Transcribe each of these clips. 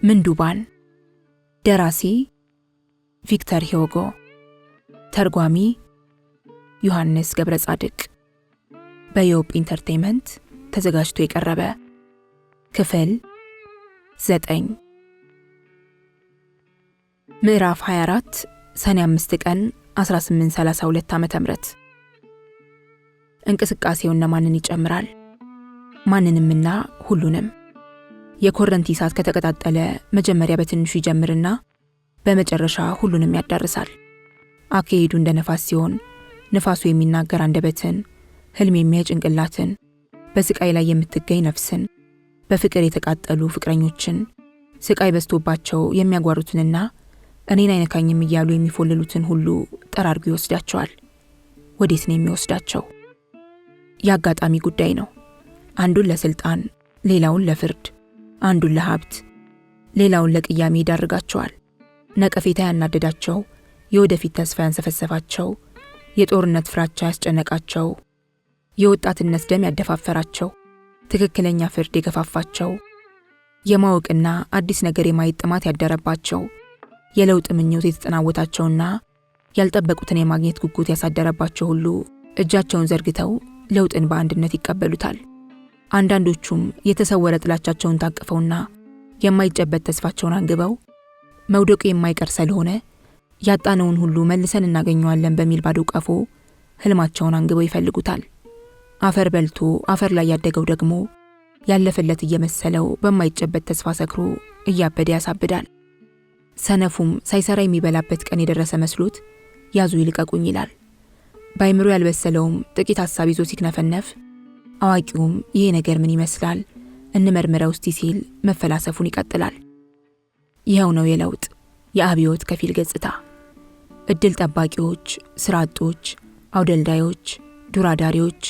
ምንዱባን ደራሲ ቪክተር ሂዩጎ ተርጓሚ ዮሐንስ ገብረጻድቅ በዮብ ኢንተርቴይንመንት ተዘጋጅቶ የቀረበ ክፍል 9 ምዕራፍ 24 ሰኔ 5 ቀን 1832 ዓ.ም እንቅስቃሴው ማንን ይጨምራል? ማንንምና ሁሉንም። የኮረንቲ እሳት ከተቀጣጠለ መጀመሪያ በትንሹ ይጀምርና በመጨረሻ ሁሉንም ያዳርሳል። አካሄዱ እንደ ነፋስ ሲሆን ነፋሱ የሚናገር አንደበትን፣ ህልም የሚያይ ጭንቅላትን፣ በስቃይ ላይ የምትገኝ ነፍስን፣ በፍቅር የተቃጠሉ ፍቅረኞችን፣ ስቃይ በስቶባቸው የሚያጓሩትንና እኔን አይነካኝም እያሉ የሚፎልሉትን ሁሉ ጠራርጎ ይወስዳቸዋል። ወዴት ነው የሚወስዳቸው? የአጋጣሚ ጉዳይ ነው። አንዱን ለስልጣን፣ ሌላውን ለፍርድ፣ አንዱን ለሀብት፣ ሌላውን ለቅያሜ ይዳርጋቸዋል። ነቀፌታ ያናደዳቸው፣ የወደፊት ተስፋ ያንሰፈሰፋቸው፣ የጦርነት ፍራቻ ያስጨነቃቸው፣ የወጣትነት ደም ያደፋፈራቸው፣ ትክክለኛ ፍርድ የገፋፋቸው፣ የማወቅና አዲስ ነገር የማየት ጥማት ያደረባቸው፣ የለውጥ ምኞት የተጠናወታቸውና ያልጠበቁትን የማግኘት ጉጉት ያሳደረባቸው ሁሉ እጃቸውን ዘርግተው ለውጥን በአንድነት ይቀበሉታል። አንዳንዶቹም የተሰወረ ጥላቻቸውን ታቅፈውና የማይጨበት ተስፋቸውን አንግበው መውደቁ የማይቀር ስለሆነ ያጣነውን ሁሉ መልሰን እናገኘዋለን በሚል ባዶ ቀፎ ህልማቸውን አንግበው ይፈልጉታል። አፈር በልቶ አፈር ላይ ያደገው ደግሞ ያለፈለት እየመሰለው በማይጨበት ተስፋ ሰክሮ እያበደ ያሳብዳል። ሰነፉም ሳይሰራ የሚበላበት ቀን የደረሰ መስሎት ያዙ ይልቀቁኝ ይላል። ባይምሮ ያልበሰለውም ጥቂት ሐሳብ ይዞ ሲክነፈነፍ አዋቂውም ይሄ ነገር ምን ይመስላል እንመርምረው እስቲ ሲል መፈላሰፉን ይቀጥላል። ይኸው ነው የለውጥ የአብዮት ከፊል ገጽታ። እድል ጠባቂዎች፣ ስራ አጦች፣ አውደልዳዮች፣ ዱራዳሪዎች፣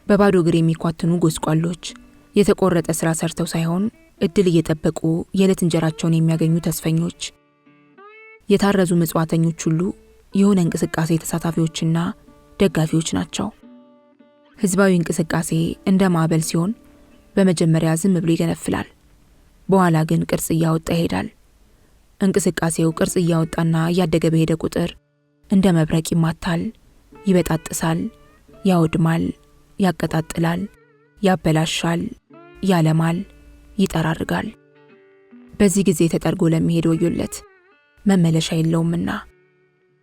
በባዶ እግር የሚኳትኑ ጎስቋሎች፣ የተቆረጠ ስራ ሰርተው ሳይሆን እድል እየጠበቁ የዕለት እንጀራቸውን የሚያገኙ ተስፈኞች፣ የታረዙ ምጽዋተኞች ሁሉ የሆነ እንቅስቃሴ ተሳታፊዎችና ደጋፊዎች ናቸው። ህዝባዊ እንቅስቃሴ እንደ ማዕበል ሲሆን በመጀመሪያ ዝም ብሎ ይገነፍላል፣ በኋላ ግን ቅርጽ እያወጣ ይሄዳል። እንቅስቃሴው ቅርጽ እያወጣና እያደገ በሄደ ቁጥር እንደ መብረቅ ይማታል፣ ይበጣጥሳል፣ ያወድማል፣ ያቀጣጥላል፣ ያበላሻል፣ ያለማል፣ ይጠራርጋል። በዚህ ጊዜ ተጠርጎ ለሚሄድ ወዮለት፣ መመለሻ የለውምና።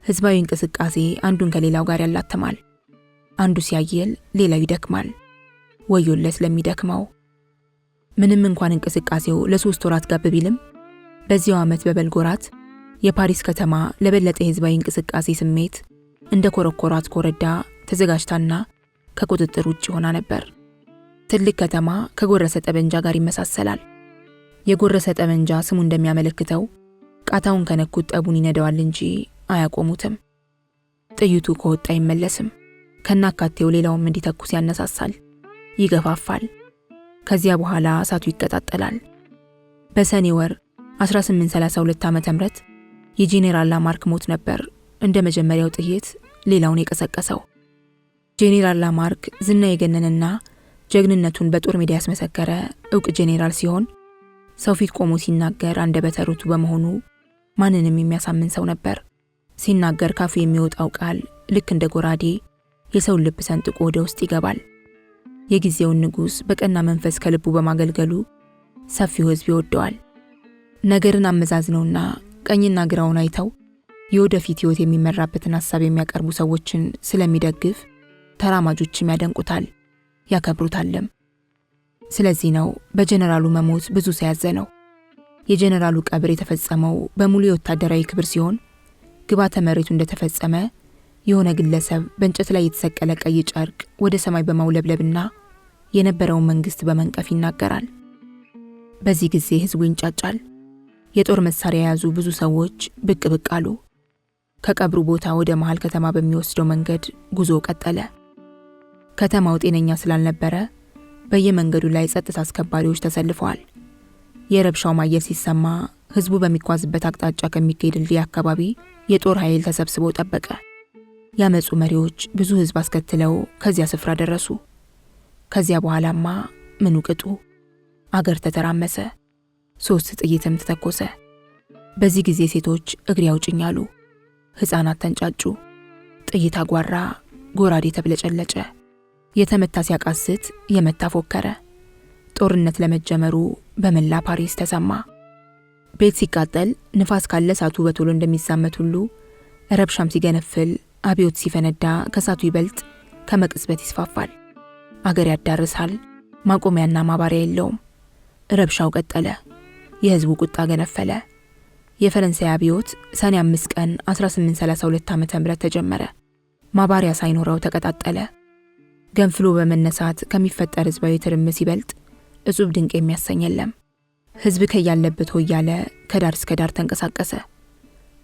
ህዝባዊ እንቅስቃሴ አንዱን ከሌላው ጋር ያላተማል። አንዱ ሲያየል ሌላው ይደክማል። ወዮለት ለሚደክመው። ምንም እንኳን እንቅስቃሴው ለ3 ወራት ጋብ ቢልም በዚያው ዓመት በበልግ ወራት የፓሪስ ከተማ ለበለጠ ህዝባዊ እንቅስቃሴ ስሜት እንደ ኮረኮራት ኮረዳ ተዘጋጅታና ከቁጥጥር ውጭ ሆና ነበር። ትልቅ ከተማ ከጎረሰ ጠመንጃ ጋር ይመሳሰላል። የጎረሰ ጠመንጃ ስሙ እንደሚያመለክተው ቃታውን ከነኩት ጠቡን ይነደዋል እንጂ አያቆሙትም። ጥይቱ ከወጣ አይመለስም። ከናካቴው ሌላውም እንዲተኩስ ያነሳሳል፣ ይገፋፋል። ከዚያ በኋላ እሳቱ ይቀጣጠላል። በሰኔ ወር 1832 ዓ.ም የጄኔራል ላማርክ ሞት ነበር እንደ መጀመሪያው ጥይት ሌላውን የቀሰቀሰው። ጄኔራል ላማርክ ዝና የገነንና ጀግንነቱን በጦር ሜዳ ያስመሰከረ ዕውቅ ጄኔራል ሲሆን ሰው ፊት ቆሞ ሲናገር አንደበተ ርቱዕ በመሆኑ ማንንም የሚያሳምን ሰው ነበር። ሲናገር ካፉ የሚወጣው ቃል ልክ እንደ ጎራዴ የሰውን ልብ ሰንጥቆ ወደ ውስጥ ይገባል። የጊዜውን ንጉሥ በቀና መንፈስ ከልቡ በማገልገሉ ሰፊው ህዝብ ይወደዋል። ነገርን አመዛዝነውና ቀኝና ግራውን አይተው የወደፊት ህይወት የሚመራበትን ሐሳብ የሚያቀርቡ ሰዎችን ስለሚደግፍ ተራማጆችም ያደንቁታል፣ ያከብሩታልም። ስለዚህ ነው በጀነራሉ መሞት ብዙ ሲያዘነው። የጀነራሉ ቀብር የተፈጸመው በሙሉ የወታደራዊ ክብር ሲሆን ግባተ መሬቱ እንደተፈጸመ የሆነ ግለሰብ በእንጨት ላይ የተሰቀለ ቀይ ጨርቅ ወደ ሰማይ በማውለብለብና የነበረውን መንግስት በመንቀፍ ይናገራል። በዚህ ጊዜ ህዝቡ ይንጫጫል። የጦር መሳሪያ የያዙ ብዙ ሰዎች ብቅ ብቅ አሉ። ከቀብሩ ቦታ ወደ መሃል ከተማ በሚወስደው መንገድ ጉዞ ቀጠለ። ከተማው ጤነኛ ስላልነበረ በየመንገዱ ላይ ጸጥታ አስከባሪዎች ተሰልፈዋል። የረብሻው ማየል ሲሰማ ህዝቡ በሚጓዝበት አቅጣጫ ከሚገኝ ድልድይ አካባቢ የጦር ኃይል ተሰብስቦ ጠበቀ። ያመጹ መሪዎች ብዙ ህዝብ አስከትለው ከዚያ ስፍራ ደረሱ። ከዚያ በኋላማ ምኑ ቅጡ። አገር ተተራመሰ። 3 ጥይትም ተተኮሰ። በዚህ ጊዜ ሴቶች እግሬ አውጭኝ አሉ። ሕፃናት ተንጫጩ። ጥይት አጓራ፣ ጎራዴ ተብለጨለጨ። የተመታ ሲያቃስት፣ የመታ ፎከረ። ጦርነት ለመጀመሩ በመላ ፓሪስ ተሰማ። ቤት ሲቃጠል ንፋስ ካለ እሳቱ በቶሎ እንደሚዛመት ሁሉ ረብሻም ሲገነፍል፣ አብዮት ሲፈነዳ ከእሳቱ ይበልጥ ከመቅጽበት ይስፋፋል። አገር ያዳርሳል። ማቆሚያና ማባሪያ የለውም። ረብሻው ቀጠለ። የሕዝቡ ቁጣ ገነፈለ። የፈረንሳይ አብዮት ሰኔ 5 ቀን 1832 ዓ.ም ተጀመረ። ማባሪያ ሳይኖረው ተቀጣጠለ። ገንፍሎ በመነሳት ከሚፈጠር ሕዝባዊ ትርምስ ይበልጥ እጹብ ድንቅ የሚያሰኝ የለም። ሕዝብ ከያለበት ሆይ ያለ ከዳር እስከ ዳር ተንቀሳቀሰ።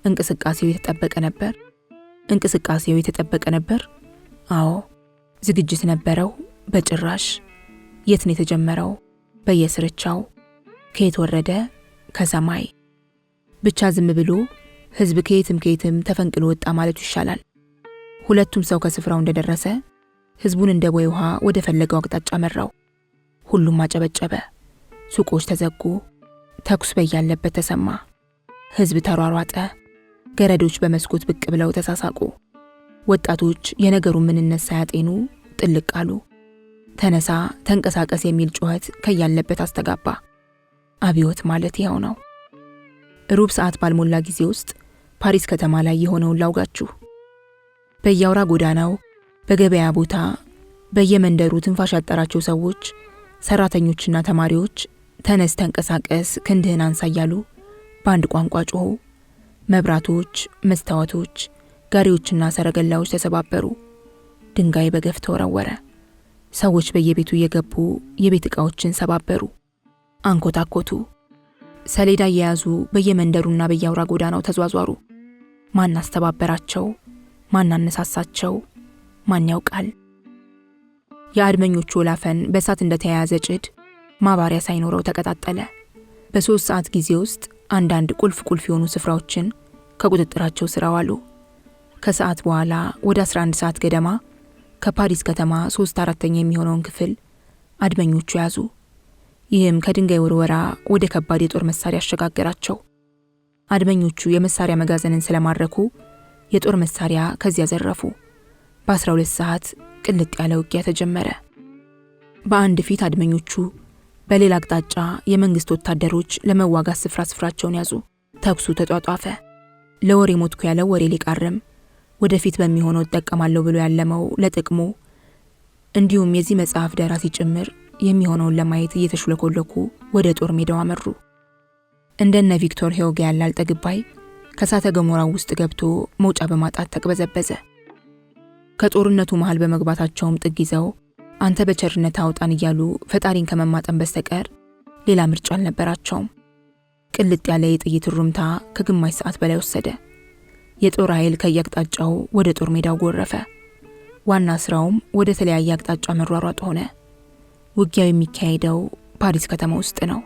እንቅስቃሴው የተጠበቀ ነበር። አዎ። ዝግጅት ነበረው? በጭራሽ። የት ነው የተጀመረው? በየስርቻው። ከየት ወረደ? ከሰማይ። ብቻ ዝም ብሎ ሕዝብ ከየትም ተፈንቅሎ ወጣ ማለቱ ይሻላል። ሁለቱም ሰው ከስፍራው እንደደረሰ ሕዝቡን እንደ ቦይ ውሃ ወደ ፈለገው አቅጣጫ መራው። ሁሉም አጨበጨበ። ሱቆች ተዘጉ። ተኩስ በያለበት ተሰማ። ሕዝብ ተሯሯጠ። ገረዶች በመስኮት ብቅ ብለው ተሳሳቁ። ወጣቶች የነገሩን ምንነት ሳያጤኑ ጥልቅ አሉ። ተነሳ፣ ተንቀሳቀስ የሚል ጩኸት ከያለበት አስተጋባ። አብዮት ማለት ይኸው ነው። ሩብ ሰዓት ባልሞላ ጊዜ ውስጥ ፓሪስ ከተማ ላይ የሆነውን ላውጋችሁ። በየአውራ ጎዳናው፣ በገበያ ቦታ፣ በየመንደሩ ትንፋሽ ያጠራቸው ሰዎች፣ ሰራተኞችና ተማሪዎች ተነስ፣ ተንቀሳቀስ፣ ክንድህን አንሳ እያሉ በአንድ ቋንቋ ጮኹ። መብራቶች፣ መስታወቶች፣ ጋሪዎችና ሰረገላዎች ተሰባበሩ። ድንጋይ በገፍ ተወረወረ። ሰዎች በየቤቱ እየገቡ የቤት ዕቃዎችን ሰባበሩ፣ አንኮታኮቱ። ሰሌዳ እየያዙ በየመንደሩና በየአውራ ጎዳናው ተዟዟሩ። ማን አስተባበራቸው? ማን አነሳሳቸው? ማን ያውቃል? የአድመኞቹ ወላፈን በእሳት እንደተያያዘ ጭድ ማባሪያ ሳይኖረው ተቀጣጠለ። በ3 ሰዓት ጊዜ ውስጥ አንዳንድ ቁልፍ የሆኑ ስፍራዎችን ከቁጥጥራቸው ስር አዋሉ። ከሰዓት በኋላ ወደ 11 ሰዓት ገደማ ከፓሪስ ከተማ 3/4 የሚሆነውን ክፍል አድመኞቹ ያዙ። ይህም ከድንጋይ ውርወራ ወደ ከባድ የጦር መሳሪያ አሸጋገራቸው። አድመኞቹ የመሳሪያ መጋዘንን ስለማረኩ የጦር መሳሪያ ከዚያ ዘረፉ። በ12 ሰዓት ቅልጥ ያለ ውጊያ ተጀመረ። በአንድ ፊት አድመኞቹ፣ በሌላ አቅጣጫ የመንግስት ወታደሮች ለመዋጋት ስፍራቸውን ያዙ። ተኩሱ ተጧጧፈ። ለወሬ ሞትኩ ያለው ወሬ ሊቃርም፣ ወደፊት በሚሆነው እጠቀማለሁ ብሎ ያለመው ለጥቅሙ፣ እንዲሁም የዚህ መጽሐፍ ደራሲ ጭምር የሚሆነውን ለማየት እየተሽለኮለኩ ወደ ጦር ሜዳው አመሩ። እንደነ ቪክቶር ሂዩጎ ያለ አልጠግባይ ከእሳተ ገሞራው ውስጥ ገብቶ መውጫ በማጣት ተቅበዘበዘ። ከጦርነቱ መሃል በመግባታቸውም ጥግ ይዘው አንተ በቸርነት አውጣን እያሉ ፈጣሪን ከመማጠን በስተቀር ሌላ ምርጫ አልነበራቸውም። ቅልጥ ያለ የጥይት ሩምታ ከግማሽ ሰዓት በላይ ወሰደ። የጦር ኃይል ከየአቅጣጫው ወደ ጦር ሜዳው ጎረፈ። ዋና ስራውም ወደ ተለያየ አቅጣጫ መሯሯጥ ሆነ። ውጊያው የሚካሄደው ፓሪስ ከተማ ውስጥ ነው።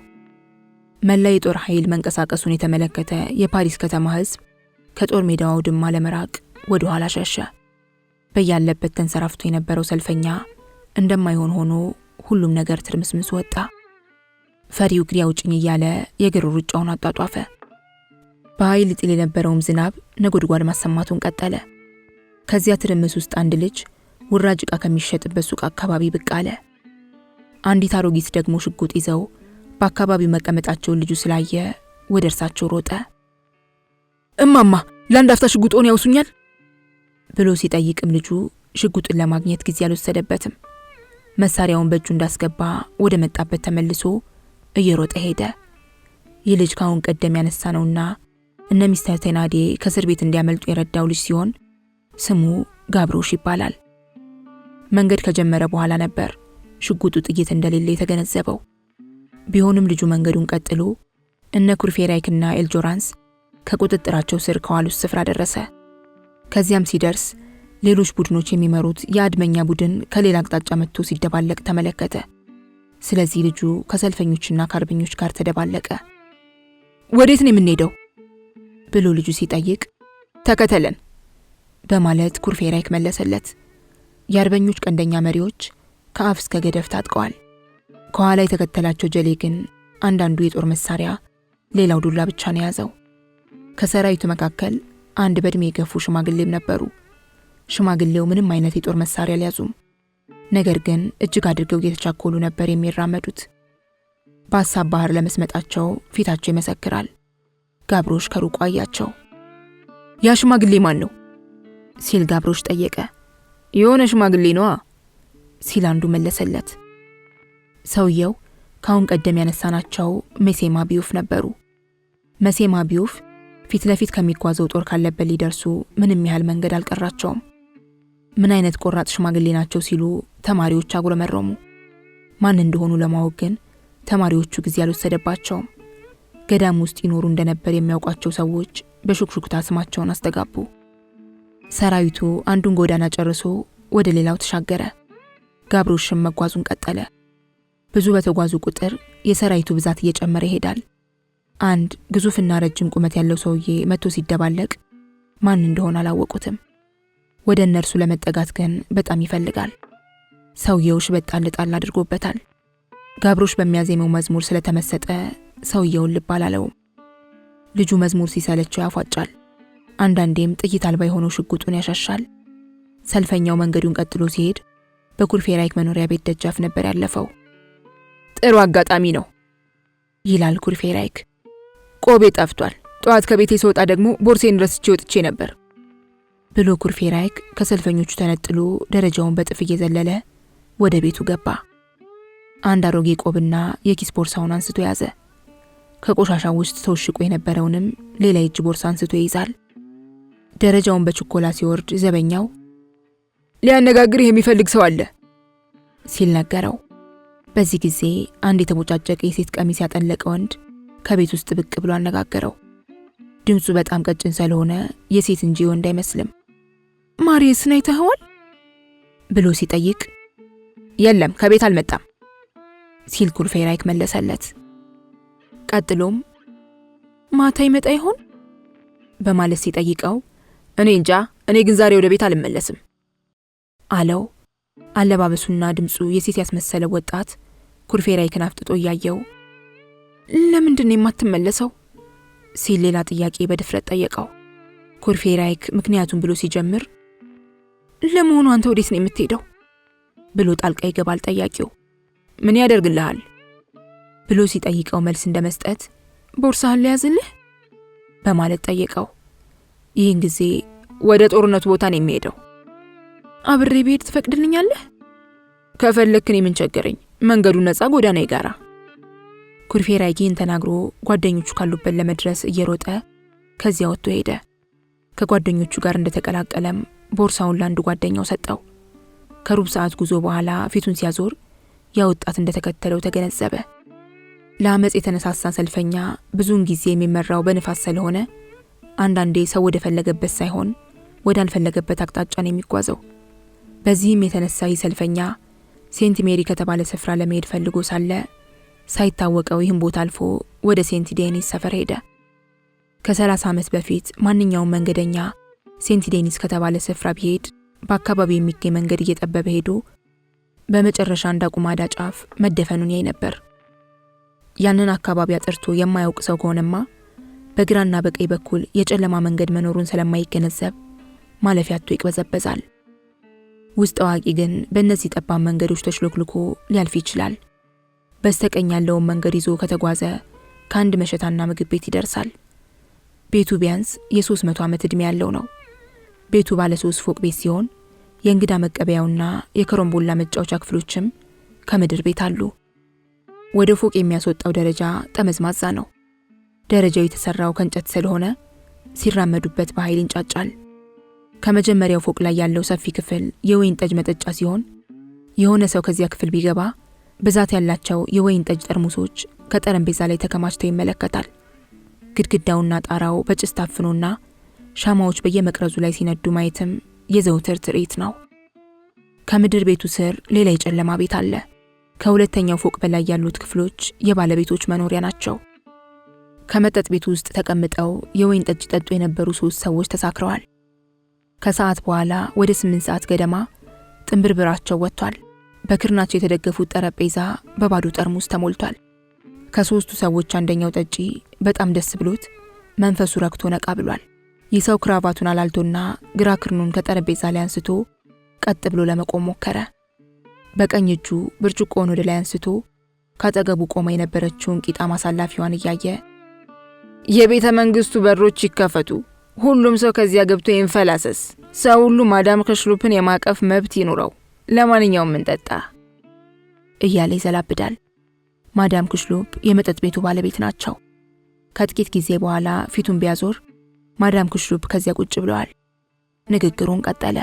መላ የጦር ኃይል መንቀሳቀሱን የተመለከተ የፓሪስ ከተማ ሕዝብ ከጦር ሜዳው አውድማ ለመራቅ ወደ ኋላ ሸሸ። በያለበት ተንሰራፍቶ የነበረው ሰልፈኛ እንደማይሆን ሆኖ ሁሉም ነገር ትርምስምስ ወጣ። ፈሪው እግሬ አውጭኝ እያለ የእግር ሩጫውን አጧጧፈ። በኃይል ይጥል የነበረውም ዝናብ ነጎድጓድ ማሰማቱን ቀጠለ። ከዚያ ትርምስ ውስጥ አንድ ልጅ ውራጅ ዕቃ ከሚሸጥበት ሱቅ አካባቢ ብቅ አለ። አንዲት አሮጊት ደግሞ ሽጉጥ ይዘው በአካባቢው መቀመጣቸውን ልጁ ስላየ ወደ እርሳቸው ሮጠ። እማማ ለአንድ አፍታ ሽጉጦን ያውሱኛል ብሎ ሲጠይቅም ልጁ ሽጉጥን ለማግኘት ጊዜ አልወሰደበትም። መሳሪያውን በእጁ እንዳስገባ ወደ መጣበት ተመልሶ እየሮጠ ሄደ። ይህ ልጅ ካሁን ቀደም ያነሳ ነውና እነ ሚስተር ቴናዴ ከእስር ቤት እንዲያመልጡ የረዳው ልጅ ሲሆን ስሙ ጋብሮሽ ይባላል። መንገድ ከጀመረ በኋላ ነበር ሽጉጡ ጥይት እንደሌለ የተገነዘበው። ቢሆንም ልጁ መንገዱን ቀጥሎ እነ ኩርፌራይክና ኤልጆራንስ ከቁጥጥራቸው ስር ከዋሉት ስፍራ ደረሰ። ከዚያም ሲደርስ ሌሎች ቡድኖች የሚመሩት የአድመኛ ቡድን ከሌላ አቅጣጫ መጥቶ ሲደባለቅ ተመለከተ። ስለዚህ ልጁ ከሰልፈኞችና ከአርበኞች ጋር ተደባለቀ። ወዴት ነው የምንሄደው ብሎ ልጁ ሲጠይቅ ተከተለን በማለት ኩርፌራይክ መለሰለት። የአርበኞች ቀንደኛ መሪዎች ከአፍ እስከ ገደፍ ታጥቀዋል። ከኋላ የተከተላቸው ጀሌ ግን አንዳንዱ የጦር መሳሪያ፣ ሌላው ዱላ ብቻ ነው የያዘው። ከሰራዊቱ መካከል አንድ በእድሜ የገፉ ሽማግሌም ነበሩ። ሽማግሌው ምንም አይነት የጦር መሳሪያ አልያዙም። ነገር ግን እጅግ አድርገው እየተቻኮሉ ነበር የሚራመዱት። በሀሳብ ባህር ለመስመጣቸው ፊታቸው ይመሰክራል። ጋብሮሽ ከሩቅ አያቸው። ያ ሽማግሌ ማን ነው ሲል ጋብሮሽ ጠየቀ። የሆነ ሽማግሌ ነዋ ሲል አንዱ መለሰለት። ሰውየው ካሁን ቀደም ያነሳናቸው መሴማ ቢዩፍ ነበሩ። መሴማ ቢዩፍ ፊት ለፊት ከሚጓዘው ጦር ካለበት ሊደርሱ ምንም ያህል መንገድ አልቀራቸውም። ምን አይነት ቆራጥ ሽማግሌ ናቸው ሲሉ ተማሪዎች አጉረመረሙ። ማን እንደሆኑ ለማወቅ ግን ተማሪዎቹ ጊዜ አልወሰደባቸውም። ገዳም ውስጥ ይኖሩ እንደነበር የሚያውቋቸው ሰዎች በሹክሹክታ ስማቸውን አስተጋቡ። ሰራዊቱ አንዱን ጎዳና ጨርሶ ወደ ሌላው ተሻገረ። ጋብሮሽም መጓዙን ቀጠለ። ብዙ በተጓዙ ቁጥር የሰራዊቱ ብዛት እየጨመረ ይሄዳል። አንድ ግዙፍና ረጅም ቁመት ያለው ሰውዬ መጥቶ ሲደባለቅ ማን እንደሆነ አላወቁትም። ወደ እነርሱ ለመጠጋት ግን በጣም ይፈልጋል። ሰውየው ሽበጥ ጣል አድርጎበታል። ጋብሮሽ በሚያዜመው መዝሙር ስለተመሰጠ ሰውየውን ልብ አላለውም። ልጁ መዝሙር ሲሰለቸው ያፏጫል። አንዳንዴም ጥይት አልባ የሆነው ሽጉጡን ያሻሻል። ሰልፈኛው መንገዱን ቀጥሎ ሲሄድ በኩርፌራይክ መኖሪያ ቤት ደጃፍ ነበር ያለፈው። ጥሩ አጋጣሚ ነው ይላል ኩርፌራይክ። ቆቤ ጠፍቷል። ጠዋት ከቤቴ ስወጣ ደግሞ ቦርሴን ረስቼ ወጥቼ ነበር ብሎ ኩርፌራይክ ከሰልፈኞቹ ተነጥሎ ደረጃውን በጥፍ እየዘለለ ወደ ቤቱ ገባ። አንድ አሮጌ ቆብና የኪስ ቦርሳውን አንስቶ ያዘ። ከቆሻሻው ውስጥ ተወሽቆ የነበረውንም ሌላ የእጅ ቦርሳ አንስቶ ይይዛል። ደረጃውን በችኮላ ሲወርድ ዘበኛው ሊያነጋግርህ የሚፈልግ ሰው አለ ሲል ነገረው። በዚህ ጊዜ አንድ የተቦጫጨቀ የሴት ቀሚስ ያጠለቀ ወንድ ከቤት ውስጥ ብቅ ብሎ አነጋገረው። ድምፁ በጣም ቀጭን ስለሆነ የሴት እንጂ ወንድ አይመስልም። ማሪስን አይተኸዋል ብሎ ሲጠይቅ የለም ከቤት አልመጣም ሲል ኩርፌራይክ መለሰለት። ቀጥሎም ማታ ይመጣ ይሆን በማለት ሲጠይቀው እኔ እንጃ፣ እኔ ግን ዛሬ ወደ ቤት አልመለስም አለው። አለባበሱና ድምፁ የሴት ያስመሰለው ወጣት ኩርፌራይክን አፍጥጦ እያየው ለምንድን የማትመለሰው ሲል ሌላ ጥያቄ በድፍረት ጠየቀው። ኩርፌራይክ ምክንያቱም ብሎ ሲጀምር ለመሆኑ አንተ ወዴት ነው የምትሄደው ብሎ ጣልቃ ይገባል ጠያቂው። ምን ያደርግልሃል ብሎ ሲጠይቀው መልስ እንደመስጠት ቦርሳህን ሊያዝልህ በማለት ጠየቀው። ይህን ጊዜ ወደ ጦርነቱ ቦታ ነው የሚሄደው። አብሬ ብሄድ ትፈቅድልኛለህ? ከፈለክ እኔ ምን ቸገረኝ፣ መንገዱ ነፃ ጎዳና ይጋራ። ኩርፌራይክን ተናግሮ ጓደኞቹ ካሉበት ለመድረስ እየሮጠ ከዚያ ወጥቶ ሄደ። ከጓደኞቹ ጋር እንደተቀላቀለም ቦርሳውን ለአንዱ ጓደኛው ሰጠው። ከሩብ ሰዓት ጉዞ በኋላ ፊቱን ሲያዞር ያወጣት እንደተከተለው ተገነዘበ። ለአመጽ የተነሳሳ ሰልፈኛ ብዙውን ጊዜ የሚመራው በንፋስ ስለሆነ አንዳንዴ ሰው ወደ ፈለገበት ሳይሆን ወደ አልፈለገበት አቅጣጫ ነው የሚጓዘው። በዚህም የተነሳ ሰልፈኛ ሴንት ሜሪ ከተባለ ስፍራ ለመሄድ ፈልጎ ሳለ ሳይታወቀው ይህን ቦታ አልፎ ወደ ሴንት ዴኒስ ሰፈር ሄደ። ከ30 ዓመት በፊት ማንኛውም መንገደኛ ሴንት ዴኒስ ከተባለ ስፍራ ቢሄድ በአካባቢው የሚገኝ መንገድ እየጠበበ ሄዶ በመጨረሻ እንዳቁማዳ ጫፍ መደፈኑን ያይ ነበር። ያንን አካባቢ አጥርቶ የማያውቅ ሰው ከሆነማ በግራና በቀኝ በኩል የጨለማ መንገድ መኖሩን ስለማይገነዘብ ማለፊያ አጥቶ ይቅበዘበዛል። ውስጥ አዋቂ ግን በእነዚህ ጠባብ መንገዶች ተሽሎክልኮ ሊያልፍ ይችላል። በስተቀኝ ያለውን መንገድ ይዞ ከተጓዘ ከአንድ መሸታና ምግብ ቤት ይደርሳል። ቤቱ ቢያንስ የ300 ዓመት ዕድሜ ያለው ነው። ቤቱ ባለ 3 ፎቅ ቤት ሲሆን የእንግዳ መቀበያውና የከረምቦላ መጫወቻ ክፍሎችም ከምድር ቤት አሉ። ወደ ፎቅ የሚያስወጣው ደረጃ ጠመዝማዛ ነው። ደረጃው የተሰራው ከእንጨት ስለሆነ ሲራመዱበት በኃይል ይንጫጫል። ከመጀመሪያው ፎቅ ላይ ያለው ሰፊ ክፍል የወይን ጠጅ መጠጫ ሲሆን የሆነ ሰው ከዚያ ክፍል ቢገባ ብዛት ያላቸው የወይን ጠጅ ጠርሙሶች ከጠረጴዛ ላይ ተከማችተው ይመለከታል። ግድግዳውና ጣራው በጭስ ታፍኖና ሻማዎች በየመቅረዙ ላይ ሲነዱ ማየትም የዘውትር ትርኢት ነው። ከምድር ቤቱ ስር ሌላ የጨለማ ቤት አለ። ከሁለተኛው ፎቅ በላይ ያሉት ክፍሎች የባለቤቶች መኖሪያ ናቸው። ከመጠጥ ቤቱ ውስጥ ተቀምጠው የወይን ጠጅ ጠጡ የነበሩ 3 ሰዎች ተሳክረዋል። ከሰዓት በኋላ ወደ 8 ሰዓት ገደማ ጥንብርብራቸው ወጥቷል። በክርናቸው የተደገፉት ጠረጴዛ በባዶ ጠርሙስ ተሞልቷል። ከ3ቱ ሰዎች አንደኛው ጠጪ በጣም ደስ ብሎት መንፈሱ ረክቶ ነቃ ብሏል። ይህ ሰው ክራቫቱን አላልቶና ግራ ክርኑን ከጠረጴዛ ላይ አንስቶ ቀጥ ብሎ ለመቆም ሞከረ። በቀኝ እጁ ብርጭቆውን ወደ ላይ አንስቶ ካጠገቡ ቆማ የነበረችውን ቂጣ ማሳላፊዋን እያየ የቤተ መንግስቱ በሮች ይከፈቱ፣ ሁሉም ሰው ከዚያ ገብቶ ይንፈላሰስ፣ ሰው ሁሉ ማዳም ከሽሉፕን የማቀፍ መብት ይኑረው፣ ለማንኛውም እንጠጣ እያለ ይዘላብዳል። ማዳም ክሽሉፕ የመጠጥ ቤቱ ባለቤት ናቸው። ከጥቂት ጊዜ በኋላ ፊቱን ቢያዞር ማዳም ክሽሉፕ ከዚያ ቁጭ ብለዋል። ንግግሩን ቀጠለ።